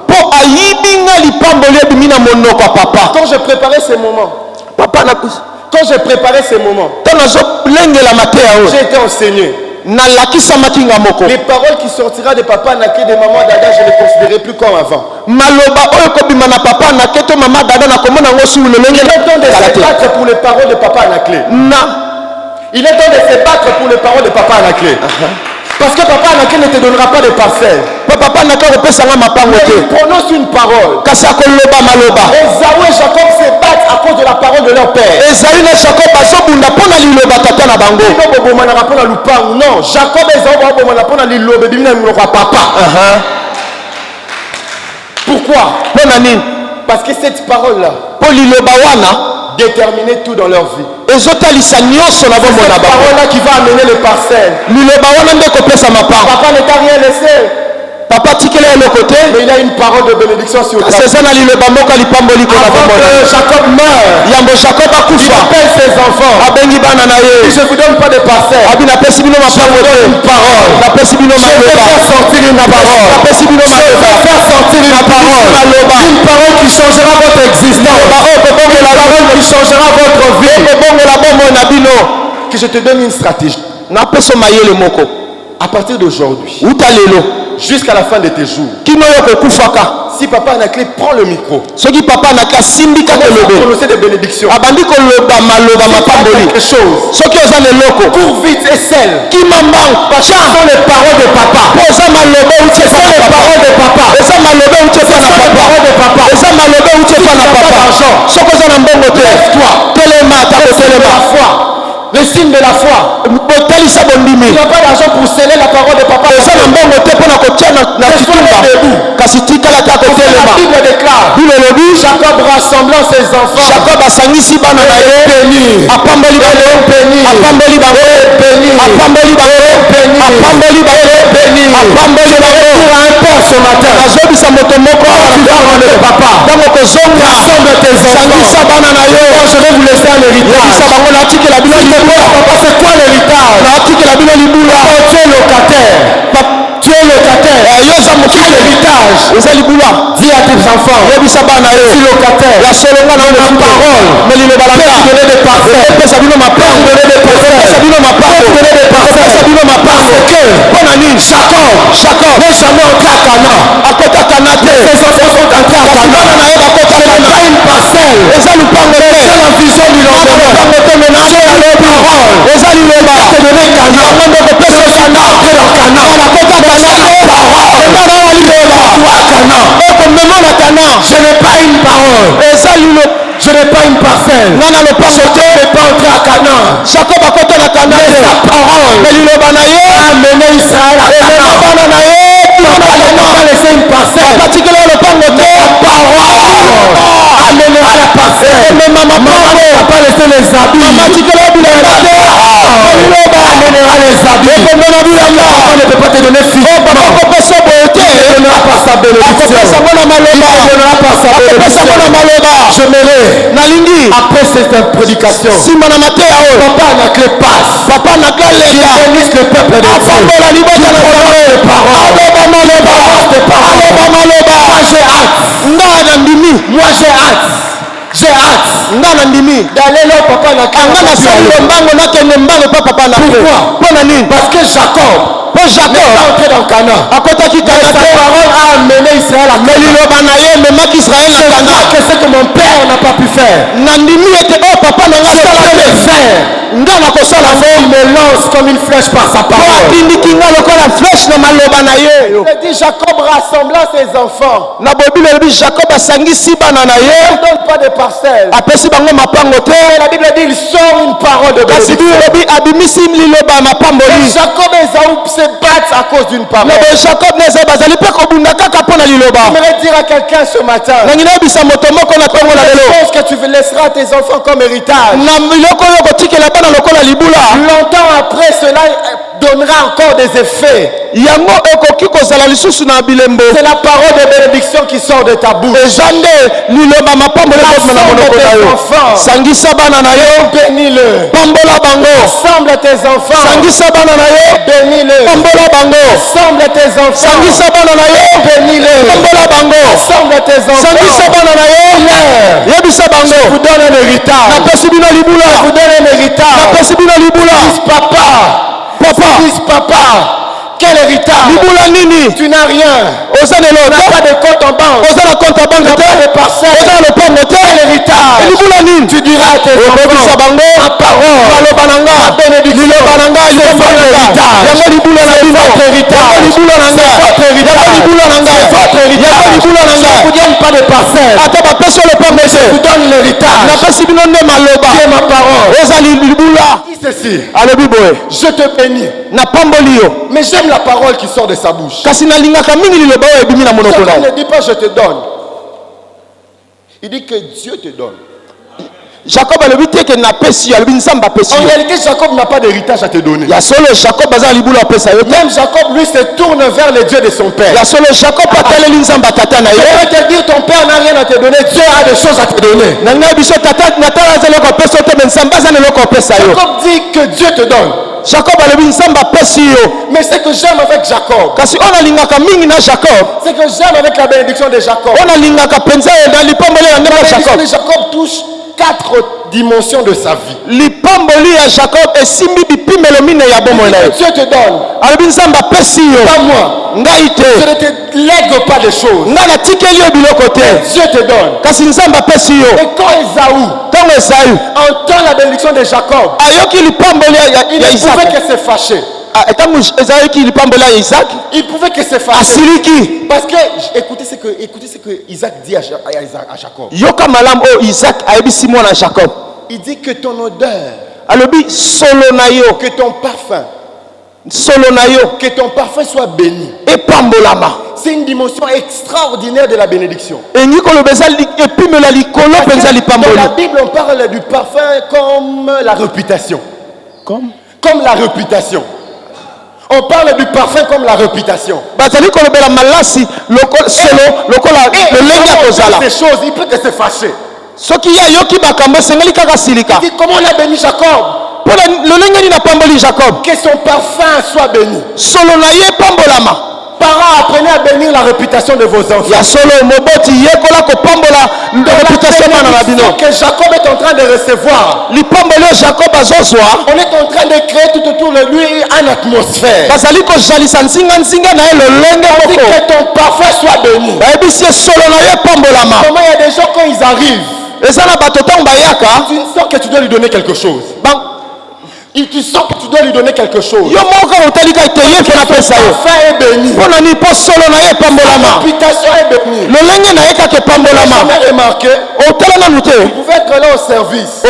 Speaker 3: Quand j'ai préparé ces moments, j'ai été enseigné. Les paroles qui sortiront de papa Naké, de maman Dada, je ne les considérais plus comme avant. Il est temps de se battre pour les paroles de papa Naké. Il est temps de se battre pour les paroles de papa Naké. Parce que papa Naké ne te donnera pas de parcelles. Il prononce une parole. Ésaü et Jacob se battent à cause de la parole de leur père. Non, Jacob et Ésaü papa. Pourquoi? Parce que cette parole-là déterminait tout dans leur vie. C'est cette parole-là qui va amener les parcelles. Papa ne t'a rien laissé. Mais il a une parole de bénédiction sur toi. Avant que Jacob meure, il appelle ses enfants. Je ne vous donne pas de parcelles. Je vous donne une parole. Je vais faire sortir une parole. Une parole qui changera votre existence. Une parole qui changera votre vie. Que je te donne une stratégie. À partir d'aujourd'hui, jusqu'à la fin de tes jours, si papa Naké prend le micro, prononcer des bénédictions, quelque chose, cours vite et celle qui m'en manque, parce que ce sont les paroles de papa. Ce sont les paroles de papa. Ce sont les paroles de papa. Lève-toi. La foi. Le signe de la foi. Il n'y a pas d'argent pour sceller la parole de papa. La Bible déclare: Jacob rassemblant ses enfants, ce matin, rassemble tes enfants. Je vais vous laisser un héritage. Papa, c'est quoi l'héritage? Tu es locataire. Tu es locataire. Quel héritage? Dis à tes enfants: je suis locataire. La parole. Donner des parcelles. Donner des parcelles. Jacob n'est jamais entré à Canaan. Ses enfants sont entrés à Canaan. Ce n'est pas une parcelle. C'est la vision du lendemain. C'est la parole. Je te donner Canaan. Je n'ai pas une parole. Je n'ai pas une parcelle. Je ne peux pas entrer à Canaan. Mais sa parole a amené Israël à Canaan. Il n'a pas laissé une parcelle. Mais sa parole amènera la parcelle. Maman n'a pas laissé les habits. amènera les habits. Papa ne peut pas te donner physiquement. Il ne donnera pas sa bénédiction. Il ne donnera pas sa bénédiction. J'aimerais, après cette prédication, papa n'a que passe. Papa n'a que les bénisse le peuple de Dieu. Moi j'ai hâte. J'ai hâte d'aller là où papa n'a qu'à pourquoi? Parce que Jacob n'est pas entré dans Canaan. Sa parole a amené Israël à Canaan. Que ce que mon père n'a pas pu faire. Il me lance comme une flèche par sa parole. Il dit Jacob rassembla ses enfants. Ne donne pas de parcelles. Mais la Bible dit il sort une parole de bénédiction. Et Jacob et Esaü se battent à cause d'une parole. J'aimerais dire à quelqu'un ce matin, je pense que tu laisseras tes enfants comme héritage. Longtemps après, cela donnera encore des effets. C'est la parole de bénédiction qui sort de ta bouche. Bénis-le. Rassemble tes enfants. Bénis-le. Rassemble tes enfants. Bénis-le. Rassemble tes enfants. Je vous donne un héritage. Je vous donne un héritage. Fils papa. Quel héritage? Tu n'as rien. Tu n'as pas de compte en banque. Tu n'as pas de parcelle. Quel héritage? Tu diras à tes enfants ma parole, ma bénédiction. C'est votre héritage. C'est votre héritage. C'est votre héritage. Je ne vous donne pas de parcelle. Mais je vous donne l'héritage. Qui est ma parole. Dis ceci. Je te bénis. Mais j'aime la parole qui sort de sa bouche. Jacob ne dit pas je te donne. Il dit que Dieu te donne.
Speaker 1: Jacob a le but que n'a pas si,
Speaker 3: en réalité, Jacob n'a pas d'héritage à te donner. Même Jacob lui se tourne vers le Dieu de son père. Je peux te dire ton père n'a rien à te donner. Dieu a des choses à te donner. Jacob dit que Dieu te donne. Mais ce que j'aime avec Jacob, c'est que j'aime avec la bénédiction de Jacob. La bénédiction de Jacob touche 4 dimensions de sa vie. Dieu te donne. Pas moi. Je ne te lègue pas de choses. Dieu te donne. Et quand Esaü entend la bénédiction de Jacob, il ne pouvait que se fâcher. Il pouvait que se fâcher. Parce que écoutez ce que Isaac dit à Jacob. Il dit que ton odeur, que ton parfum, que ton parfum soit béni. C'est une dimension extraordinaire de la bénédiction. Dans la Bible, on parle du parfum comme la réputation. Comme la réputation. On parle du parfum comme la réputation. Et ces choses, il peut que se fâcher. Il dit comment on a béni Jacob. Que son parfum soit béni. Parents, apprenez à bénir la réputation de vos enfants. Que Jacob est en train de recevoir. On est en train de créer tout autour de lui une atmosphère. On dit que ton parfum soit béni. Comment il y a des gens quand ils arrivent, tu sens que tu dois lui donner quelque chose. Et tu sens que tu dois lui donner quelque chose. Son parfum est béni. Sa réputation est bénie. Vous avez remarqué, il pouvait être là au service.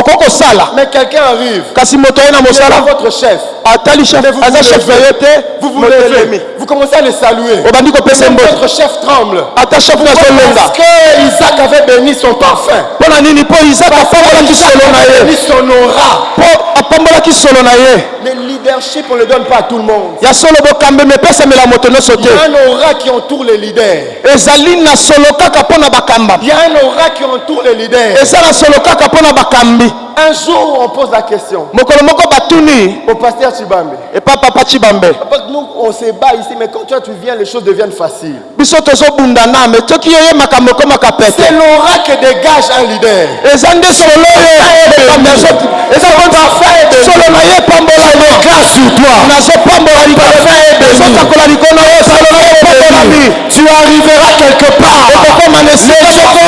Speaker 3: Mais quelqu'un arrive. Il est votre chef.
Speaker 1: atali chef
Speaker 3: Mais vous
Speaker 1: aza
Speaker 3: vous
Speaker 1: chef na
Speaker 3: levez.
Speaker 1: yo te
Speaker 3: Vous vous
Speaker 1: motelemi
Speaker 3: levez. Vous commencez à les saluer.
Speaker 1: obandi kopesa
Speaker 3: Même
Speaker 1: mbote
Speaker 3: votre chef tremble.
Speaker 1: ata chef na
Speaker 3: Parce
Speaker 1: zolonga
Speaker 3: que Isaac avait béni son parfum.
Speaker 1: mpona nini mpo isaka apambolaki
Speaker 3: Isaac
Speaker 1: solo na
Speaker 3: avait
Speaker 1: ye
Speaker 3: béni son aura.
Speaker 1: mpo apambolaki solo na ye
Speaker 3: Le leadership, on ne le donne pas à tout le monde.
Speaker 1: ya solo bokambe mepesamela moto nyonso
Speaker 3: Il y
Speaker 1: te
Speaker 3: a un aura qui entoure les leaders.
Speaker 1: ezali na solo kaka mpo na bakamba
Speaker 3: Il y a un aura qui entoure les leaders.
Speaker 1: eza na solo kaka mpo na bakambi
Speaker 3: Un jour, on pose la question
Speaker 1: mokolo moko batuni
Speaker 3: au pasteur Chibambe.
Speaker 1: epa papa chibambe
Speaker 3: Parce que nous, on se bat ici, mais quand toi tu viens, les choses deviennent faciles.
Speaker 1: biso tozobundana me toki ye makambo ekomaka pete
Speaker 3: C'est l'aura que dégage un leader.
Speaker 1: eza nde solo oyo eza solo na ye pambola yo
Speaker 3: Grâce sur toi.
Speaker 1: nazopambola likolo ezotakola likolo yo solo na ye pambolami
Speaker 3: Tu arriveras quelque part.
Speaker 1: okokoma na esika moko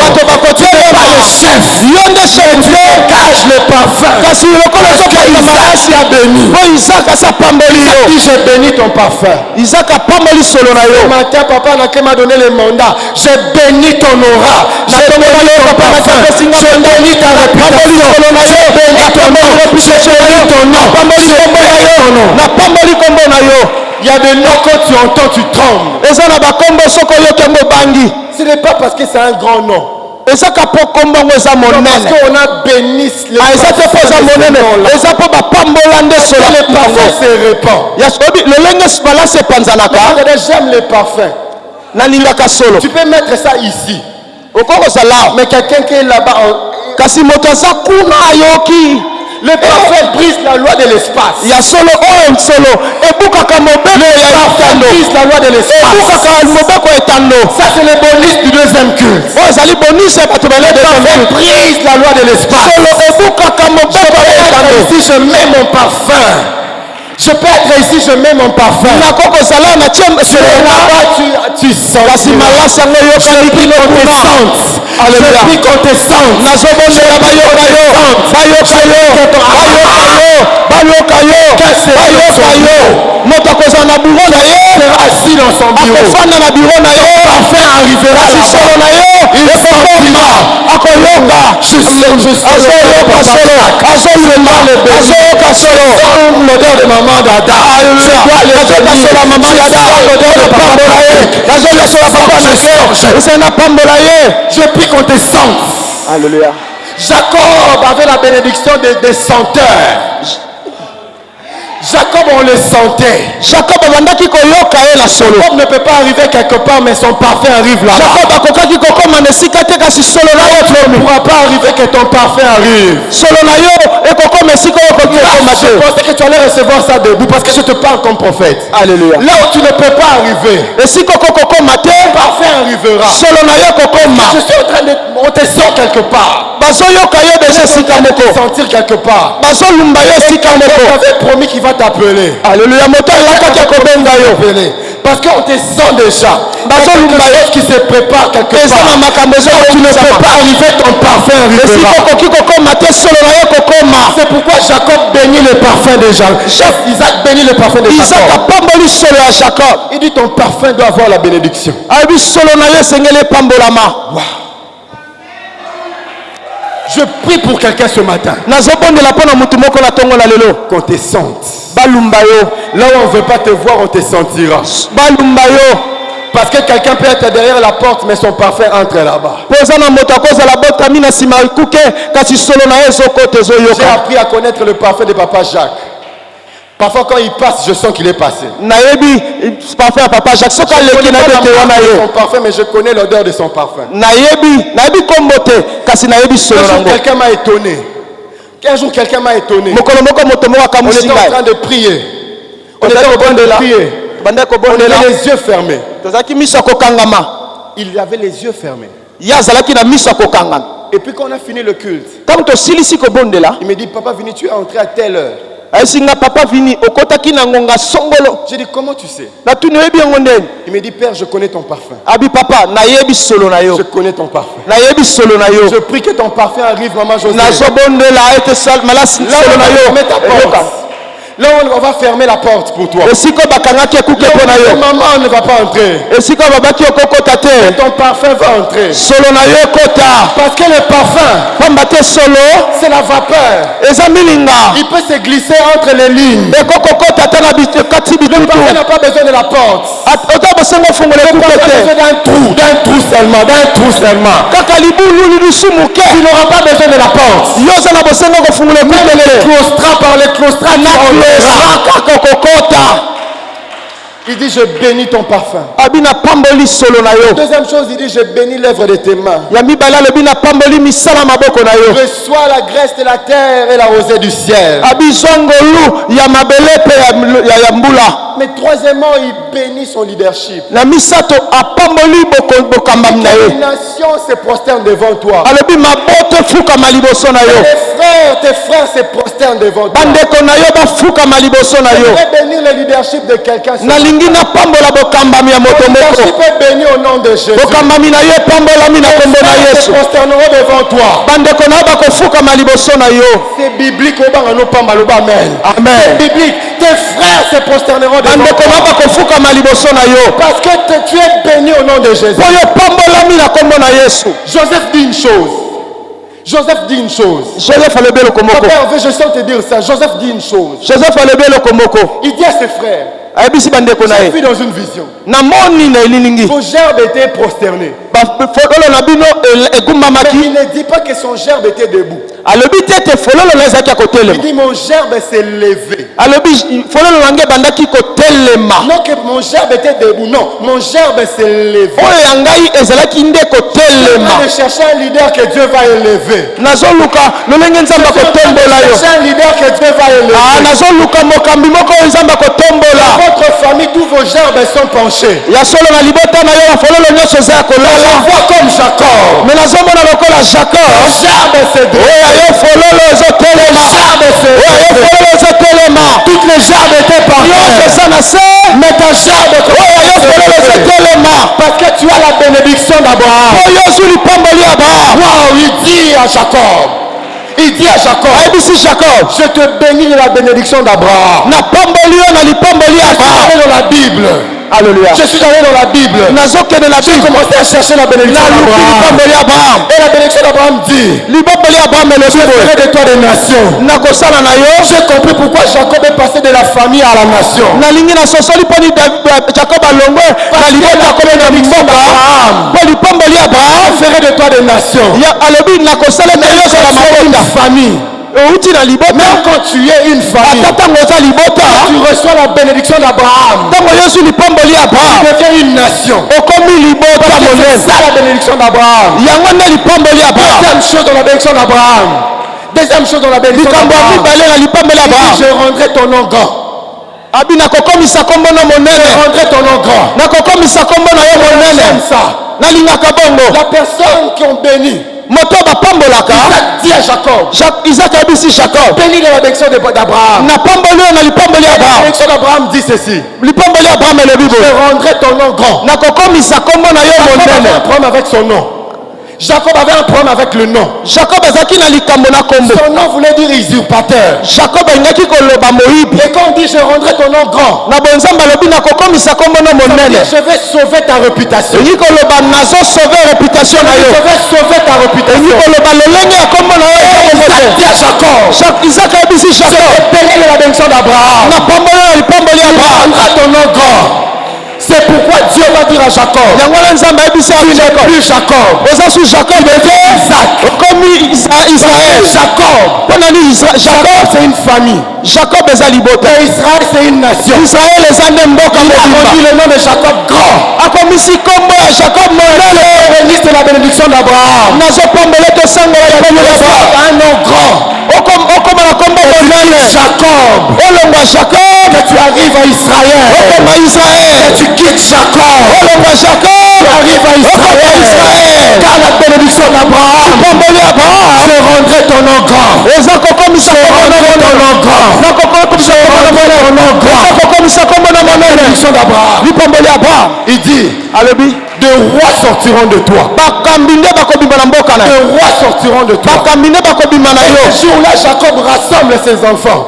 Speaker 1: bato bakotelema yo nde chef
Speaker 3: Dégage le parfum.
Speaker 1: kasi lokola ozokanga malasi
Speaker 3: a béni.
Speaker 1: mpo isaka asa pamboli yo
Speaker 3: Si j'ai béni ton parfum.
Speaker 1: isaka apamboli solo na
Speaker 3: Ce
Speaker 1: yo
Speaker 3: matin, papa n'a qu'à m'a donné le mandat. J'ai béni ton aura. J'ai béni ton parfum. J'ai béni ta réputation. J'ai béni ton nom. J'ai béni ton nom. J'ai béni ton nom.
Speaker 1: napamboli kombo na yo
Speaker 3: Il y a des noms quand tu entends, tu trembles.
Speaker 1: eza na bakombo soki oyoki yango obangi
Speaker 3: Ce n'est pas parce que c'est un grand nom.
Speaker 1: ezaka mpo kombo yango eza
Speaker 3: Non, parce
Speaker 1: monene
Speaker 3: qu'on a béni les
Speaker 1: eza te mpo eza monene eza mpo bapambola nde solo
Speaker 3: Le parfum se répand.
Speaker 1: yasobi lolenge balasi epanzanaka
Speaker 3: Regardez, j'aime les parfums.
Speaker 1: nalingaka solo
Speaker 3: Tu peux mettre ça ici.
Speaker 1: okoki kozala
Speaker 3: Mais quelqu'un qui est là-bas,
Speaker 1: kasi moto aza kuna ayoki
Speaker 3: le parfum brise la loi de l'espace.
Speaker 1: ya solo oyo solo ebukaka mobeko ya etando
Speaker 3: Brise la loi de l'espace.
Speaker 1: ebukaka mobeko ya etando
Speaker 3: Ça, c'est le bonus du deuxième culte.
Speaker 1: oyo ezali bonus ya bato bale
Speaker 3: Elle brise la loi de l'espace.
Speaker 1: solo ebukaka mobeko ya etando
Speaker 3: Ici, je mets mon parfum. Je peux être ici, je mets mon parfum.
Speaker 1: nakoki kozala na tie solo
Speaker 3: Là-bas, tu sens.
Speaker 1: kasi malasi yango eyokani kino kuna
Speaker 3: Je prie qu'on te sente.
Speaker 1: nazobondela bayoka yo bayoka yo bayoka yo bayoka yo moto akozala na buro na ye
Speaker 3: Assis dans son bureau.
Speaker 1: akofanda na biro na yo
Speaker 3: Parfum arrivera
Speaker 1: kasi
Speaker 3: là-bas.
Speaker 1: solo na yo ekokoma akoyoka azoyoka solo azoyema azoyoka solo
Speaker 3: L'odeur de maman Dada.
Speaker 1: nazoyoka solo ya mama dada napambola ye nazoyoka solo ya papa na ye eza napambola ye
Speaker 3: Je prie qu'on te sente.
Speaker 1: Alléluia.
Speaker 3: Jacob avait la bénédiction des senteurs. Jacob, on le sentait.
Speaker 1: Jacob abandaki koyoka ye na solo
Speaker 3: Jacob ne peut pas arriver quelque part, mais son parfum arrive là-bas.
Speaker 1: Jacob akokaki kokoma na esika te kasi solo na yo
Speaker 3: Tu ne pourras pas arriver que ton parfum arrive.
Speaker 1: solo na yo ekokoma esika oyo okoki kokoma
Speaker 3: Je
Speaker 1: te
Speaker 3: pensais que tu allais recevoir ça debout parce que je te parle comme prophète.
Speaker 1: Alléluia.
Speaker 3: Là où tu ne peux pas arriver,
Speaker 1: esika okoki kokoma te
Speaker 3: ton parfum arrivera.
Speaker 1: solo na yo kokoma
Speaker 3: Je suis en train de... On te sent quelque part.
Speaker 1: bazoyoka yo deja esika
Speaker 3: On
Speaker 1: moko
Speaker 3: te sentir quelque part.
Speaker 1: bazolumba yo esika
Speaker 3: On
Speaker 1: moko
Speaker 3: t'avait promis qu'il va t'appeler.
Speaker 1: Alléluia. moto alakaki akobenga yo
Speaker 3: Appeler. Parce qu'on te sent déjà.
Speaker 1: bazolumba yo
Speaker 3: Qui se prépare quelque
Speaker 1: eza
Speaker 3: part.
Speaker 1: na makambo
Speaker 3: Tu ne peux pas arriver, ton parfum
Speaker 1: esika
Speaker 3: arrivera.
Speaker 1: okoki kokoma te solo na yo kokoma
Speaker 3: C'est pourquoi Jacob bénit le parfum de Jacob. Isaac bénit le parfum de
Speaker 1: isaka
Speaker 3: Jacob.
Speaker 1: apamboli solo ya jacob
Speaker 3: Il dit ton parfum doit avoir la bénédiction.
Speaker 1: ayebi solo na yo esengeli epambolama
Speaker 3: Je prie pour quelqu'un ce matin.
Speaker 1: nazobondela mpo na motu moko na ntongo na lelo
Speaker 3: Qu'on te sente.
Speaker 1: balumba yo
Speaker 3: Là où on ne veut pas te voir, on te sentira.
Speaker 1: balumba yo
Speaker 3: Parce que quelqu'un peut être derrière la porte, mais son parfum entre là-bas.
Speaker 1: mpo eza na moto akozala botami na nsima ekuke kasi solo na yo ezokota
Speaker 3: J'ai
Speaker 1: ezoyoka
Speaker 3: appris à connaître le parfum de papa Jacques. Parfois quand il passe, je sens qu'il est passé.
Speaker 1: nayebi parfum ya papa jacques soki
Speaker 3: Je
Speaker 1: aleki
Speaker 3: connais
Speaker 1: na
Speaker 3: pas
Speaker 1: bete
Speaker 3: la
Speaker 1: wana
Speaker 3: marque de
Speaker 1: ye
Speaker 3: son parfum, mais je connais l'odeur de son parfum.
Speaker 1: nayebi kombo te kasi nayebi solo
Speaker 3: Un jour,
Speaker 1: nango
Speaker 3: quelqu'un m'a étonné. Un jour, quelqu'un m'a étonné.
Speaker 1: mokolo moko moto moko
Speaker 3: On
Speaker 1: akamwisi
Speaker 3: était en
Speaker 1: ngai
Speaker 3: train de prier. On était
Speaker 1: tozalaki
Speaker 3: en train de
Speaker 1: kobondela
Speaker 3: prier.
Speaker 1: tobandaki
Speaker 3: On
Speaker 1: kobondela
Speaker 3: avait les yeux fermés.
Speaker 1: tozalaki miso ya kokangama
Speaker 3: Il avait les yeux fermés.
Speaker 1: ye azalaki na miso ya kokangama
Speaker 3: Et puis quand on a fini le culte,
Speaker 1: ntango tosilisi kobondela
Speaker 3: il me dit, papa, Vini, tu es entré à telle heure.
Speaker 1: ayesi nga papa vini okotaki na ngonga songolo
Speaker 3: J'ai dit, comment tu sais?
Speaker 1: natuni oyebi yango ndeni
Speaker 3: Il me dit, père, je connais ton parfum.
Speaker 1: abi papa nayebi solo na yo
Speaker 3: Je connais ton parfum.
Speaker 1: nayebi solo na yo
Speaker 3: Je prie que ton parfum arrive, maman José.
Speaker 1: nazobondela ete malasi
Speaker 3: Là
Speaker 1: solo
Speaker 3: où
Speaker 1: na
Speaker 3: on
Speaker 1: yo
Speaker 3: met ta
Speaker 1: eyoka.
Speaker 3: porte. Là, on va fermer la porte pour toi.
Speaker 1: esika bakangaki ekuke mpo na
Speaker 3: Ta
Speaker 1: yo
Speaker 3: maman ne va pas entrer.
Speaker 1: esika babaki okokota te
Speaker 3: Ton parfum va entrer.
Speaker 1: solo na yo ekota
Speaker 3: Parce que le parfum,
Speaker 1: pamba te solo
Speaker 3: c'est la vapeur.
Speaker 1: eza milinga
Speaker 3: Il peut se glisser entre les lignes.
Speaker 1: ekokokota ata na kati
Speaker 3: Le
Speaker 1: bitutu
Speaker 3: parfum n'a pas besoin de la porte.
Speaker 1: ota bosengo fungola
Speaker 3: Le
Speaker 1: ekuke
Speaker 3: parfum a
Speaker 1: te
Speaker 3: besoin d'un trou seulement.
Speaker 1: kaka libulu lilusu moke
Speaker 3: Tu n'auras pas besoin de la porte.
Speaker 1: yo oza na bosengo kofungola
Speaker 3: Même
Speaker 1: ekuke
Speaker 3: les
Speaker 1: te
Speaker 3: claustras par les claustras,
Speaker 1: na
Speaker 3: tu entreras.
Speaker 1: klosa kaka okokota
Speaker 3: Il dit, je bénis ton parfum.
Speaker 1: abi napamboli solo na yo
Speaker 3: Deuxième chose, il dit, je bénis l'œuvre de tes mains.
Speaker 1: ya mibale alobi napamboli misala maboko na yo
Speaker 3: Reçois la graisse de la terre et la rosée du ciel.
Speaker 1: abi zwa ngolu ya mabele mpe ya mbula
Speaker 3: Mais troisièmement, il bénit son leadership.
Speaker 1: na misato apamboli bokambami na
Speaker 3: Les
Speaker 1: ye
Speaker 3: nations se prosternent devant toi.
Speaker 1: alobi maboto efukama liboso na yo
Speaker 3: Tes frères se prosternent devant toi.
Speaker 1: bandeko na yo bafukama liboso na
Speaker 3: Je
Speaker 1: yo
Speaker 3: vais bénir le leadership de quelqu'un.
Speaker 1: nalingi napambola bokambami ya moto
Speaker 3: Le leadership
Speaker 1: moko
Speaker 3: est béni au nom de Jésus.
Speaker 1: bokambami na yo epambolami na
Speaker 3: Tes
Speaker 1: kombo na
Speaker 3: frères se
Speaker 1: yesu
Speaker 3: prosterneront devant toi.
Speaker 1: bandeko na yo bakofukama liboso na yo
Speaker 3: C'est biblique. Amen. C'est
Speaker 1: amen
Speaker 3: biblique. Tes frères se prosterneront devant
Speaker 1: bandeko na yo
Speaker 3: toi.
Speaker 1: bakofukama liboso na yo
Speaker 3: Parce que tu es béni au nom de Jésus.
Speaker 1: po yo epambolami na kombo na yesu
Speaker 3: Joseph dit une chose. Joseph dit une chose.
Speaker 1: joseph alobi eloko moko
Speaker 3: Papa Hervé, je sens te dire ça. Joseph dit une chose.
Speaker 1: joseph alobi eloko moko
Speaker 3: Il dit à ses frères,
Speaker 1: ayebisi bandeko na
Speaker 3: j'ai
Speaker 1: ye
Speaker 3: vu dans une vision.
Speaker 1: namoni na elilingi
Speaker 3: Vos gerbes étaient prosternées.
Speaker 1: fololo na bino
Speaker 3: Mais
Speaker 1: egumbamaki
Speaker 3: il ne dit pas que son gerbe était debout.
Speaker 1: alobi te ete fololo na ezalaki ya
Speaker 3: Il
Speaker 1: kotelema
Speaker 3: dit mon gerbe s'est levé.
Speaker 1: alobi fololo na ngai ebandaki kotelema
Speaker 3: Non que mon gerbe était debout. Non, mon gerbe s'est levé.
Speaker 1: oyo ya ngai ezalaki nde
Speaker 3: Je
Speaker 1: kotelema
Speaker 3: vais chercher un leader que Dieu va élever.
Speaker 1: nazoluka lolenge nzambe akotombola yo
Speaker 3: Chercher un leader que Dieu va élever.
Speaker 1: nazoluka mokambi moko oyo nzambe akotombola
Speaker 3: Votre famille, tous vos gerbes sont penchés.
Speaker 1: ya solo na libota na yo bafololo nyonso eza ya
Speaker 3: Je
Speaker 1: kolala
Speaker 3: vois comme Jacob.
Speaker 1: me nazomona lokola jacob
Speaker 3: Gerbe s'est
Speaker 1: oyo
Speaker 3: dressé.
Speaker 1: ayo fololo ezotelema
Speaker 3: Gerbe s'est
Speaker 1: oyo ayo
Speaker 3: dressé.
Speaker 1: fololo ezotelema
Speaker 3: Toutes les gerbes étaient
Speaker 1: nyonso
Speaker 3: parfaites.
Speaker 1: eza na se
Speaker 3: Mais ta gerbe
Speaker 1: oyo ayo fololo ezotelema
Speaker 3: parce que tu as la bénédiction d'Abraham.
Speaker 1: oyo ozwi lipamboli ya abraham
Speaker 3: Wow, il dit à Jacob. Il dit à Jacob,
Speaker 1: ayebisi jacob
Speaker 3: je te bénis de la bénédiction d'Abraham.
Speaker 1: napamboli yo na lipamboli ya
Speaker 3: Je suis
Speaker 1: abraham
Speaker 3: allé dans la Bible.
Speaker 1: alleluya
Speaker 3: Je suis allé dans la Bible.
Speaker 1: nazokende na
Speaker 3: J'ai
Speaker 1: bible
Speaker 3: commencé à chercher la bénédiction
Speaker 1: naluki
Speaker 3: d'Abraham.
Speaker 1: lipamboli ya abraham
Speaker 3: Et la bénédiction d'Abraham dit,
Speaker 1: libopoli ya abraham elobi
Speaker 3: je
Speaker 1: boye
Speaker 3: ferai de toi des nations.
Speaker 1: nakosala na yo
Speaker 3: J'ai compris pourquoi Jacob est passé de la famille à la nation.
Speaker 1: nalingi nasosoli mponi jacob alongwe na libota akomi na mboka mpo lipamboli ya
Speaker 3: Je
Speaker 1: abraham
Speaker 3: ferai de toi des nations.
Speaker 1: alobi nakosala na yo ozala
Speaker 3: Tu es une
Speaker 1: mabota
Speaker 3: famille.
Speaker 1: outi na libota
Speaker 3: Même quand tu es une famille,
Speaker 1: ata ntango oza libota
Speaker 3: tu reçois la bénédiction d'Abraham.
Speaker 1: ntango yozwi lipamboli ya
Speaker 3: Tu
Speaker 1: abraham
Speaker 3: deviens une nation.
Speaker 1: okomi libota
Speaker 3: C'est
Speaker 1: monene
Speaker 3: ça la bénédiction d'Abraham.
Speaker 1: yango nde lipamboli ya abraham
Speaker 3: Deuxième chose dans la bénédiction d'Abraham. Deuxième chose dans la bénédiction
Speaker 1: likambo ya
Speaker 3: d'Abraham.
Speaker 1: mibale na lipamboli ya
Speaker 3: Il dit,
Speaker 1: abraham
Speaker 3: je rendrai ton nom grand.
Speaker 1: abi nakokomisa kombo na
Speaker 3: Je
Speaker 1: monene
Speaker 3: rendrai ton nom grand.
Speaker 1: nakokomisa kombo na yo
Speaker 3: J'aime
Speaker 1: monene
Speaker 3: ça.
Speaker 1: nalingaka bongo
Speaker 3: La personne qui ont béni,
Speaker 1: moto bapambolaka
Speaker 3: Isaac dit à Jacob,
Speaker 1: isaka ayebisi jacob
Speaker 3: bénis de la bénédiction d'Abraham.
Speaker 1: napamboli oyo na lipamboli ya
Speaker 3: La
Speaker 1: abraham
Speaker 3: bénédiction d'Abraham dit ceci,
Speaker 1: lipamboli ya abraham elobi
Speaker 3: je
Speaker 1: boye
Speaker 3: rendrai ton nom grand.
Speaker 1: nakokomisa kombo na yo
Speaker 3: Jacob avait un
Speaker 1: monene
Speaker 3: problème avec son nom. Jacob avait un problème avec le nom.
Speaker 1: jacob azalaki na likambo na kombo
Speaker 3: Son nom voulait dire usurpateur.
Speaker 1: jacob alingaki koloba moyibi
Speaker 3: Et quand on dit je rendrai ton nom grand,
Speaker 1: na bonzambe alobi nakokomisa kombo na
Speaker 3: ça veut
Speaker 1: monene
Speaker 3: dire, je vais sauver ta réputation.
Speaker 1: elingi koloba nazosauve reputation na
Speaker 3: Je
Speaker 1: yo
Speaker 3: vais sauver ta
Speaker 1: elingi
Speaker 3: réputation.
Speaker 1: koloba lolenge ya kombo na yo eza
Speaker 3: Isaac
Speaker 1: bongo
Speaker 3: dit à Jacob,
Speaker 1: te isaka ayebisi
Speaker 3: je
Speaker 1: jacob
Speaker 3: vais bénir de la bénédiction d'Abraham.
Speaker 1: napamboli oyo na lipamboli ya
Speaker 3: Il
Speaker 1: abraham
Speaker 3: rendra ton nom grand. C'est pourquoi Dieu va dire à Jacob,
Speaker 1: yango wana nzambe ayebisi
Speaker 3: tu
Speaker 1: abi
Speaker 3: n'es
Speaker 1: jacob
Speaker 3: plus Jacob,
Speaker 1: oza su jacob ete
Speaker 3: Isaac.
Speaker 1: okomi israel
Speaker 3: Jacob,
Speaker 1: mpo nani jacob
Speaker 3: Jacob c'est une famille.
Speaker 1: jacob eza libota
Speaker 3: Et Israël c'est une nation.
Speaker 1: israel eza nde mboka
Speaker 3: Il a rendu
Speaker 1: mobimba
Speaker 3: le nom de Jacob grand.
Speaker 1: akomisi kombo ya jacob monene
Speaker 3: Bénisse de la bénédiction d'Abraham.
Speaker 1: nazopambola tosangola lipamboli ya abraham
Speaker 3: Un nom grand.
Speaker 1: okoma na kombo monene
Speaker 3: Jacob.
Speaker 1: olongwa jacob
Speaker 3: Que tu arrives à Israël.
Speaker 1: okoma israel
Speaker 3: Que tu quittes Jacob.
Speaker 1: olongwa jacob
Speaker 3: Tu arrives à
Speaker 1: okoma
Speaker 3: Israël.
Speaker 1: israel
Speaker 3: Car la bénédiction d'Abraham.
Speaker 1: lipamboli ya abraham
Speaker 3: Je rendrai ton nom grand.
Speaker 1: eza kokomisa kombo na
Speaker 3: Rendrai ton
Speaker 1: monene
Speaker 3: nom grand.
Speaker 1: nakokomisa kombo na monene
Speaker 3: Ton nom grand.
Speaker 1: nakokomisa kombo na monene
Speaker 3: Bénédiction d'Abraham.
Speaker 1: lipamboli ya abraham
Speaker 3: Il dit,
Speaker 1: alobi
Speaker 3: de rois sortiront de toi.
Speaker 1: bakambi nde bakobima na mboka na
Speaker 3: De
Speaker 1: yo
Speaker 3: rois sortiront de toi.
Speaker 1: bakambi nde bakobima na yo
Speaker 3: Ce jour-là, Jacob rassemble ses enfants.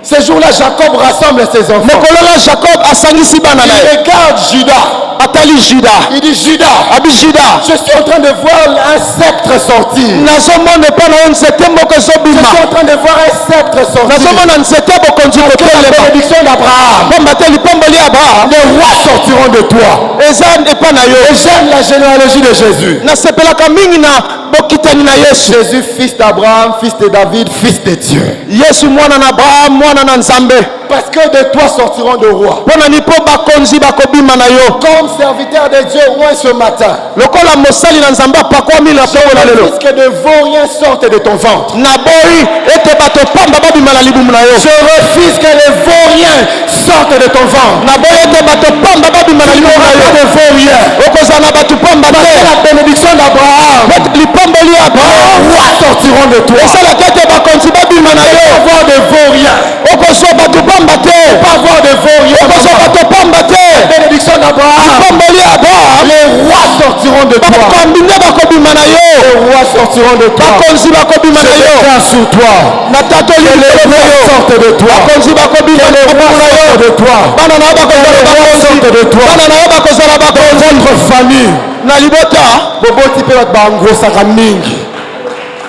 Speaker 3: Ce jour-là, Jacob rassemble ses enfants.
Speaker 1: mokolo jacob asangisi bana na
Speaker 3: Il
Speaker 1: ye
Speaker 3: regarde Judas.
Speaker 1: atali juda
Speaker 3: Il dit Judas,
Speaker 1: abi juda
Speaker 3: je suis en train de voir un sceptre sortir.
Speaker 1: nazomona epa na yo nzete moko
Speaker 3: Je
Speaker 1: ezobima
Speaker 3: suis en train de voir un sceptre sortir.
Speaker 1: nazomona nzete bokonzi
Speaker 3: Que la
Speaker 1: kotelema
Speaker 3: bénédiction d'Abraham.
Speaker 1: pamba te lipomboli ya abraham
Speaker 3: Les rois sortiront de toi.
Speaker 1: eza epa na yo
Speaker 3: Et j'aime la généalogie de Jésus.
Speaker 1: nasepelaka mingi na bokitani na yesu
Speaker 3: Jésus, fils d'Abraham, fils de David, fils de Dieu.
Speaker 1: yesu mwana na abraham mwana na nzambe
Speaker 3: Parce que de toi sortiront de rois.
Speaker 1: mpo na nipo bakonzi bakobima na yo
Speaker 3: Comme serviteur de Dieu, moi ce matin,
Speaker 1: lokola mosali na nzambe apakwami na tongo na lelo
Speaker 3: puisque de vauriens sortent de ton ventre.
Speaker 1: naboyi ete bato pamba babima na libumu na yo
Speaker 3: Je refuse que les vauriens sortent de ton ventre.
Speaker 1: naboyi ete bato pamba babima na
Speaker 3: Il n'y
Speaker 1: libumu
Speaker 3: aura
Speaker 1: na
Speaker 3: pas
Speaker 1: yo
Speaker 3: de vauriens.
Speaker 1: okozala na bato pamba
Speaker 3: Parce
Speaker 1: te
Speaker 3: que la bénédiction d'Abraham,
Speaker 1: ete lipomboli ya
Speaker 3: les
Speaker 1: abraham
Speaker 3: rois sortiront de toi.
Speaker 1: esalaka ete bakonzi babima na yo
Speaker 3: Avoir de vauriens.
Speaker 1: okozwa bato pamba te
Speaker 3: Pas avoir de vauriens.
Speaker 1: okozwa bato pamba te
Speaker 3: Bénédiction d'Abraham.
Speaker 1: lipomboli ya abraham
Speaker 3: Les rois sortiront de toi.
Speaker 1: bakombi nde bakobima na yo
Speaker 3: Les rois sortiront de toi.
Speaker 1: bakonzi bakobima na yo
Speaker 3: Tiens sur toi.
Speaker 1: natatoli
Speaker 3: Que les
Speaker 1: likolo na
Speaker 3: rois
Speaker 1: yo
Speaker 3: sortent de toi.
Speaker 1: bakonzi bakobima
Speaker 3: Que
Speaker 1: na
Speaker 3: les rois
Speaker 1: libumu na yo
Speaker 3: sortent de toi.
Speaker 1: bana na yo bakozala
Speaker 3: Que les rois
Speaker 1: bakonzi
Speaker 3: sortent de toi.
Speaker 1: bana na yo bakozala
Speaker 3: Dans
Speaker 1: bakonzi
Speaker 3: votre famille.
Speaker 1: na libota
Speaker 3: Boboti pe bat bangosaka mingi.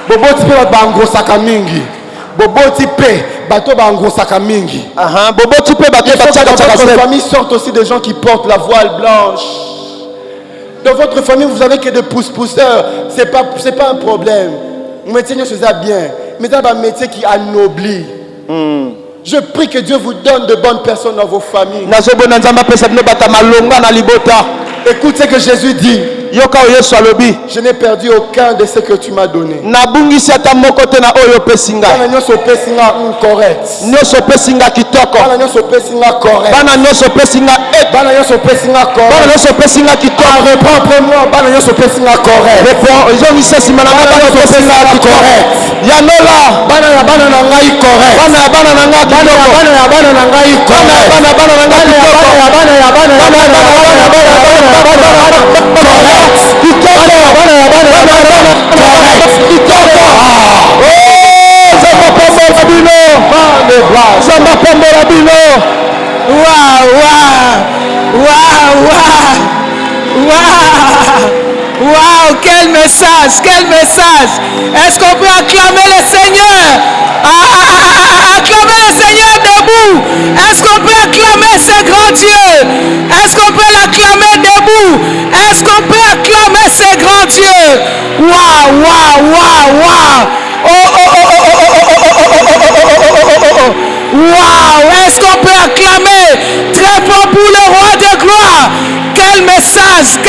Speaker 3: Boboti pe bat bangosaka mingi. Boboti pe bato bangosaka mingi.
Speaker 1: boboti mpe bato
Speaker 3: Il faut que
Speaker 1: batiaka
Speaker 3: dans
Speaker 1: tiaka
Speaker 3: votre
Speaker 1: se
Speaker 3: famille sortent aussi des gens qui portent la voile blanche. Dans votre famille, vous avez que des pousse-pousseurs. C'est pas un problème. Vous mettez ça bien. Mais c'est un métier qui anoblit. Je prie que Dieu vous donne de bonnes personnes dans vos familles.
Speaker 1: nazobona nzambe apesa bino bata malonga na libota
Speaker 3: Écoute ce que Jésus dit.
Speaker 1: yoka oyo yesu alobi
Speaker 3: Je n'ai perdu aucun de ce que tu m'as donné.
Speaker 1: nabungisi ata moko te na oyo opesi ngai
Speaker 3: Bana nyonso opesi nga correct.
Speaker 1: nyonso opesi nga kitoko
Speaker 3: Bana nyonso opesi nga correct.
Speaker 1: bana nyonso opesi nga ete
Speaker 3: Bana nyonso opesi nga
Speaker 1: bana
Speaker 3: correct.
Speaker 1: nyonso opesi nga kitoko
Speaker 3: Reprends après moi. Bana nyonso opesi nga correct.
Speaker 1: ezongisa nsima na nga bana nyonso opesi nga kitoko yanola
Speaker 3: Bana ya bana na ngai correct.
Speaker 1: bana ya bana na nga
Speaker 3: Bana ya
Speaker 1: kitoko
Speaker 3: bana ya bana na ngai
Speaker 1: bana ya
Speaker 3: correct.
Speaker 1: bana bana na nga
Speaker 3: Bana ya
Speaker 1: kitoko
Speaker 3: bana ya bana ya bana ya bana ya bana ya bana ya bana correct.
Speaker 1: kitoko
Speaker 3: Bana ya bana ya bana correct.
Speaker 1: kitoko zamba pambola bino zamba pambola bino
Speaker 2: Waouh, waouh, waouh, waouh, waouh, waouh, quel message, quel message. Est-ce qu'on peut acclamer le Seigneur? Acclamer le Seigneur debout. Est-ce qu'on peut acclamer ce grand Dieu? Est-ce qu'on peut l'acclamer debout? Est-ce qu'on peut acclamer ce grand Dieu? Waouh, waouh, waouh, waouh. Oh, oh, oh, oh, oh, oh, oh, oh, oh, oh, oh, oh, oh, oh. Waouh, est-ce qu'on peut acclamer très fort pour le roi de gloire? Quel message,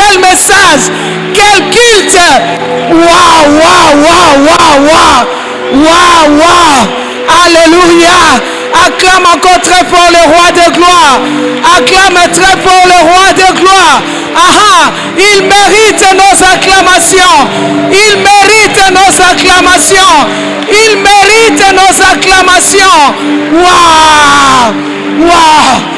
Speaker 2: quel culte. Waouh, waouh, waouh, waouh, waouh, waouh, waouh. Alléluia. Acclame encore très fort le roi de gloire. Acclame très fort le roi de gloire. Aha, il mérite nos acclamations. Il mérite nos acclamations. Il mérite nos acclamations. Waouh, waouh.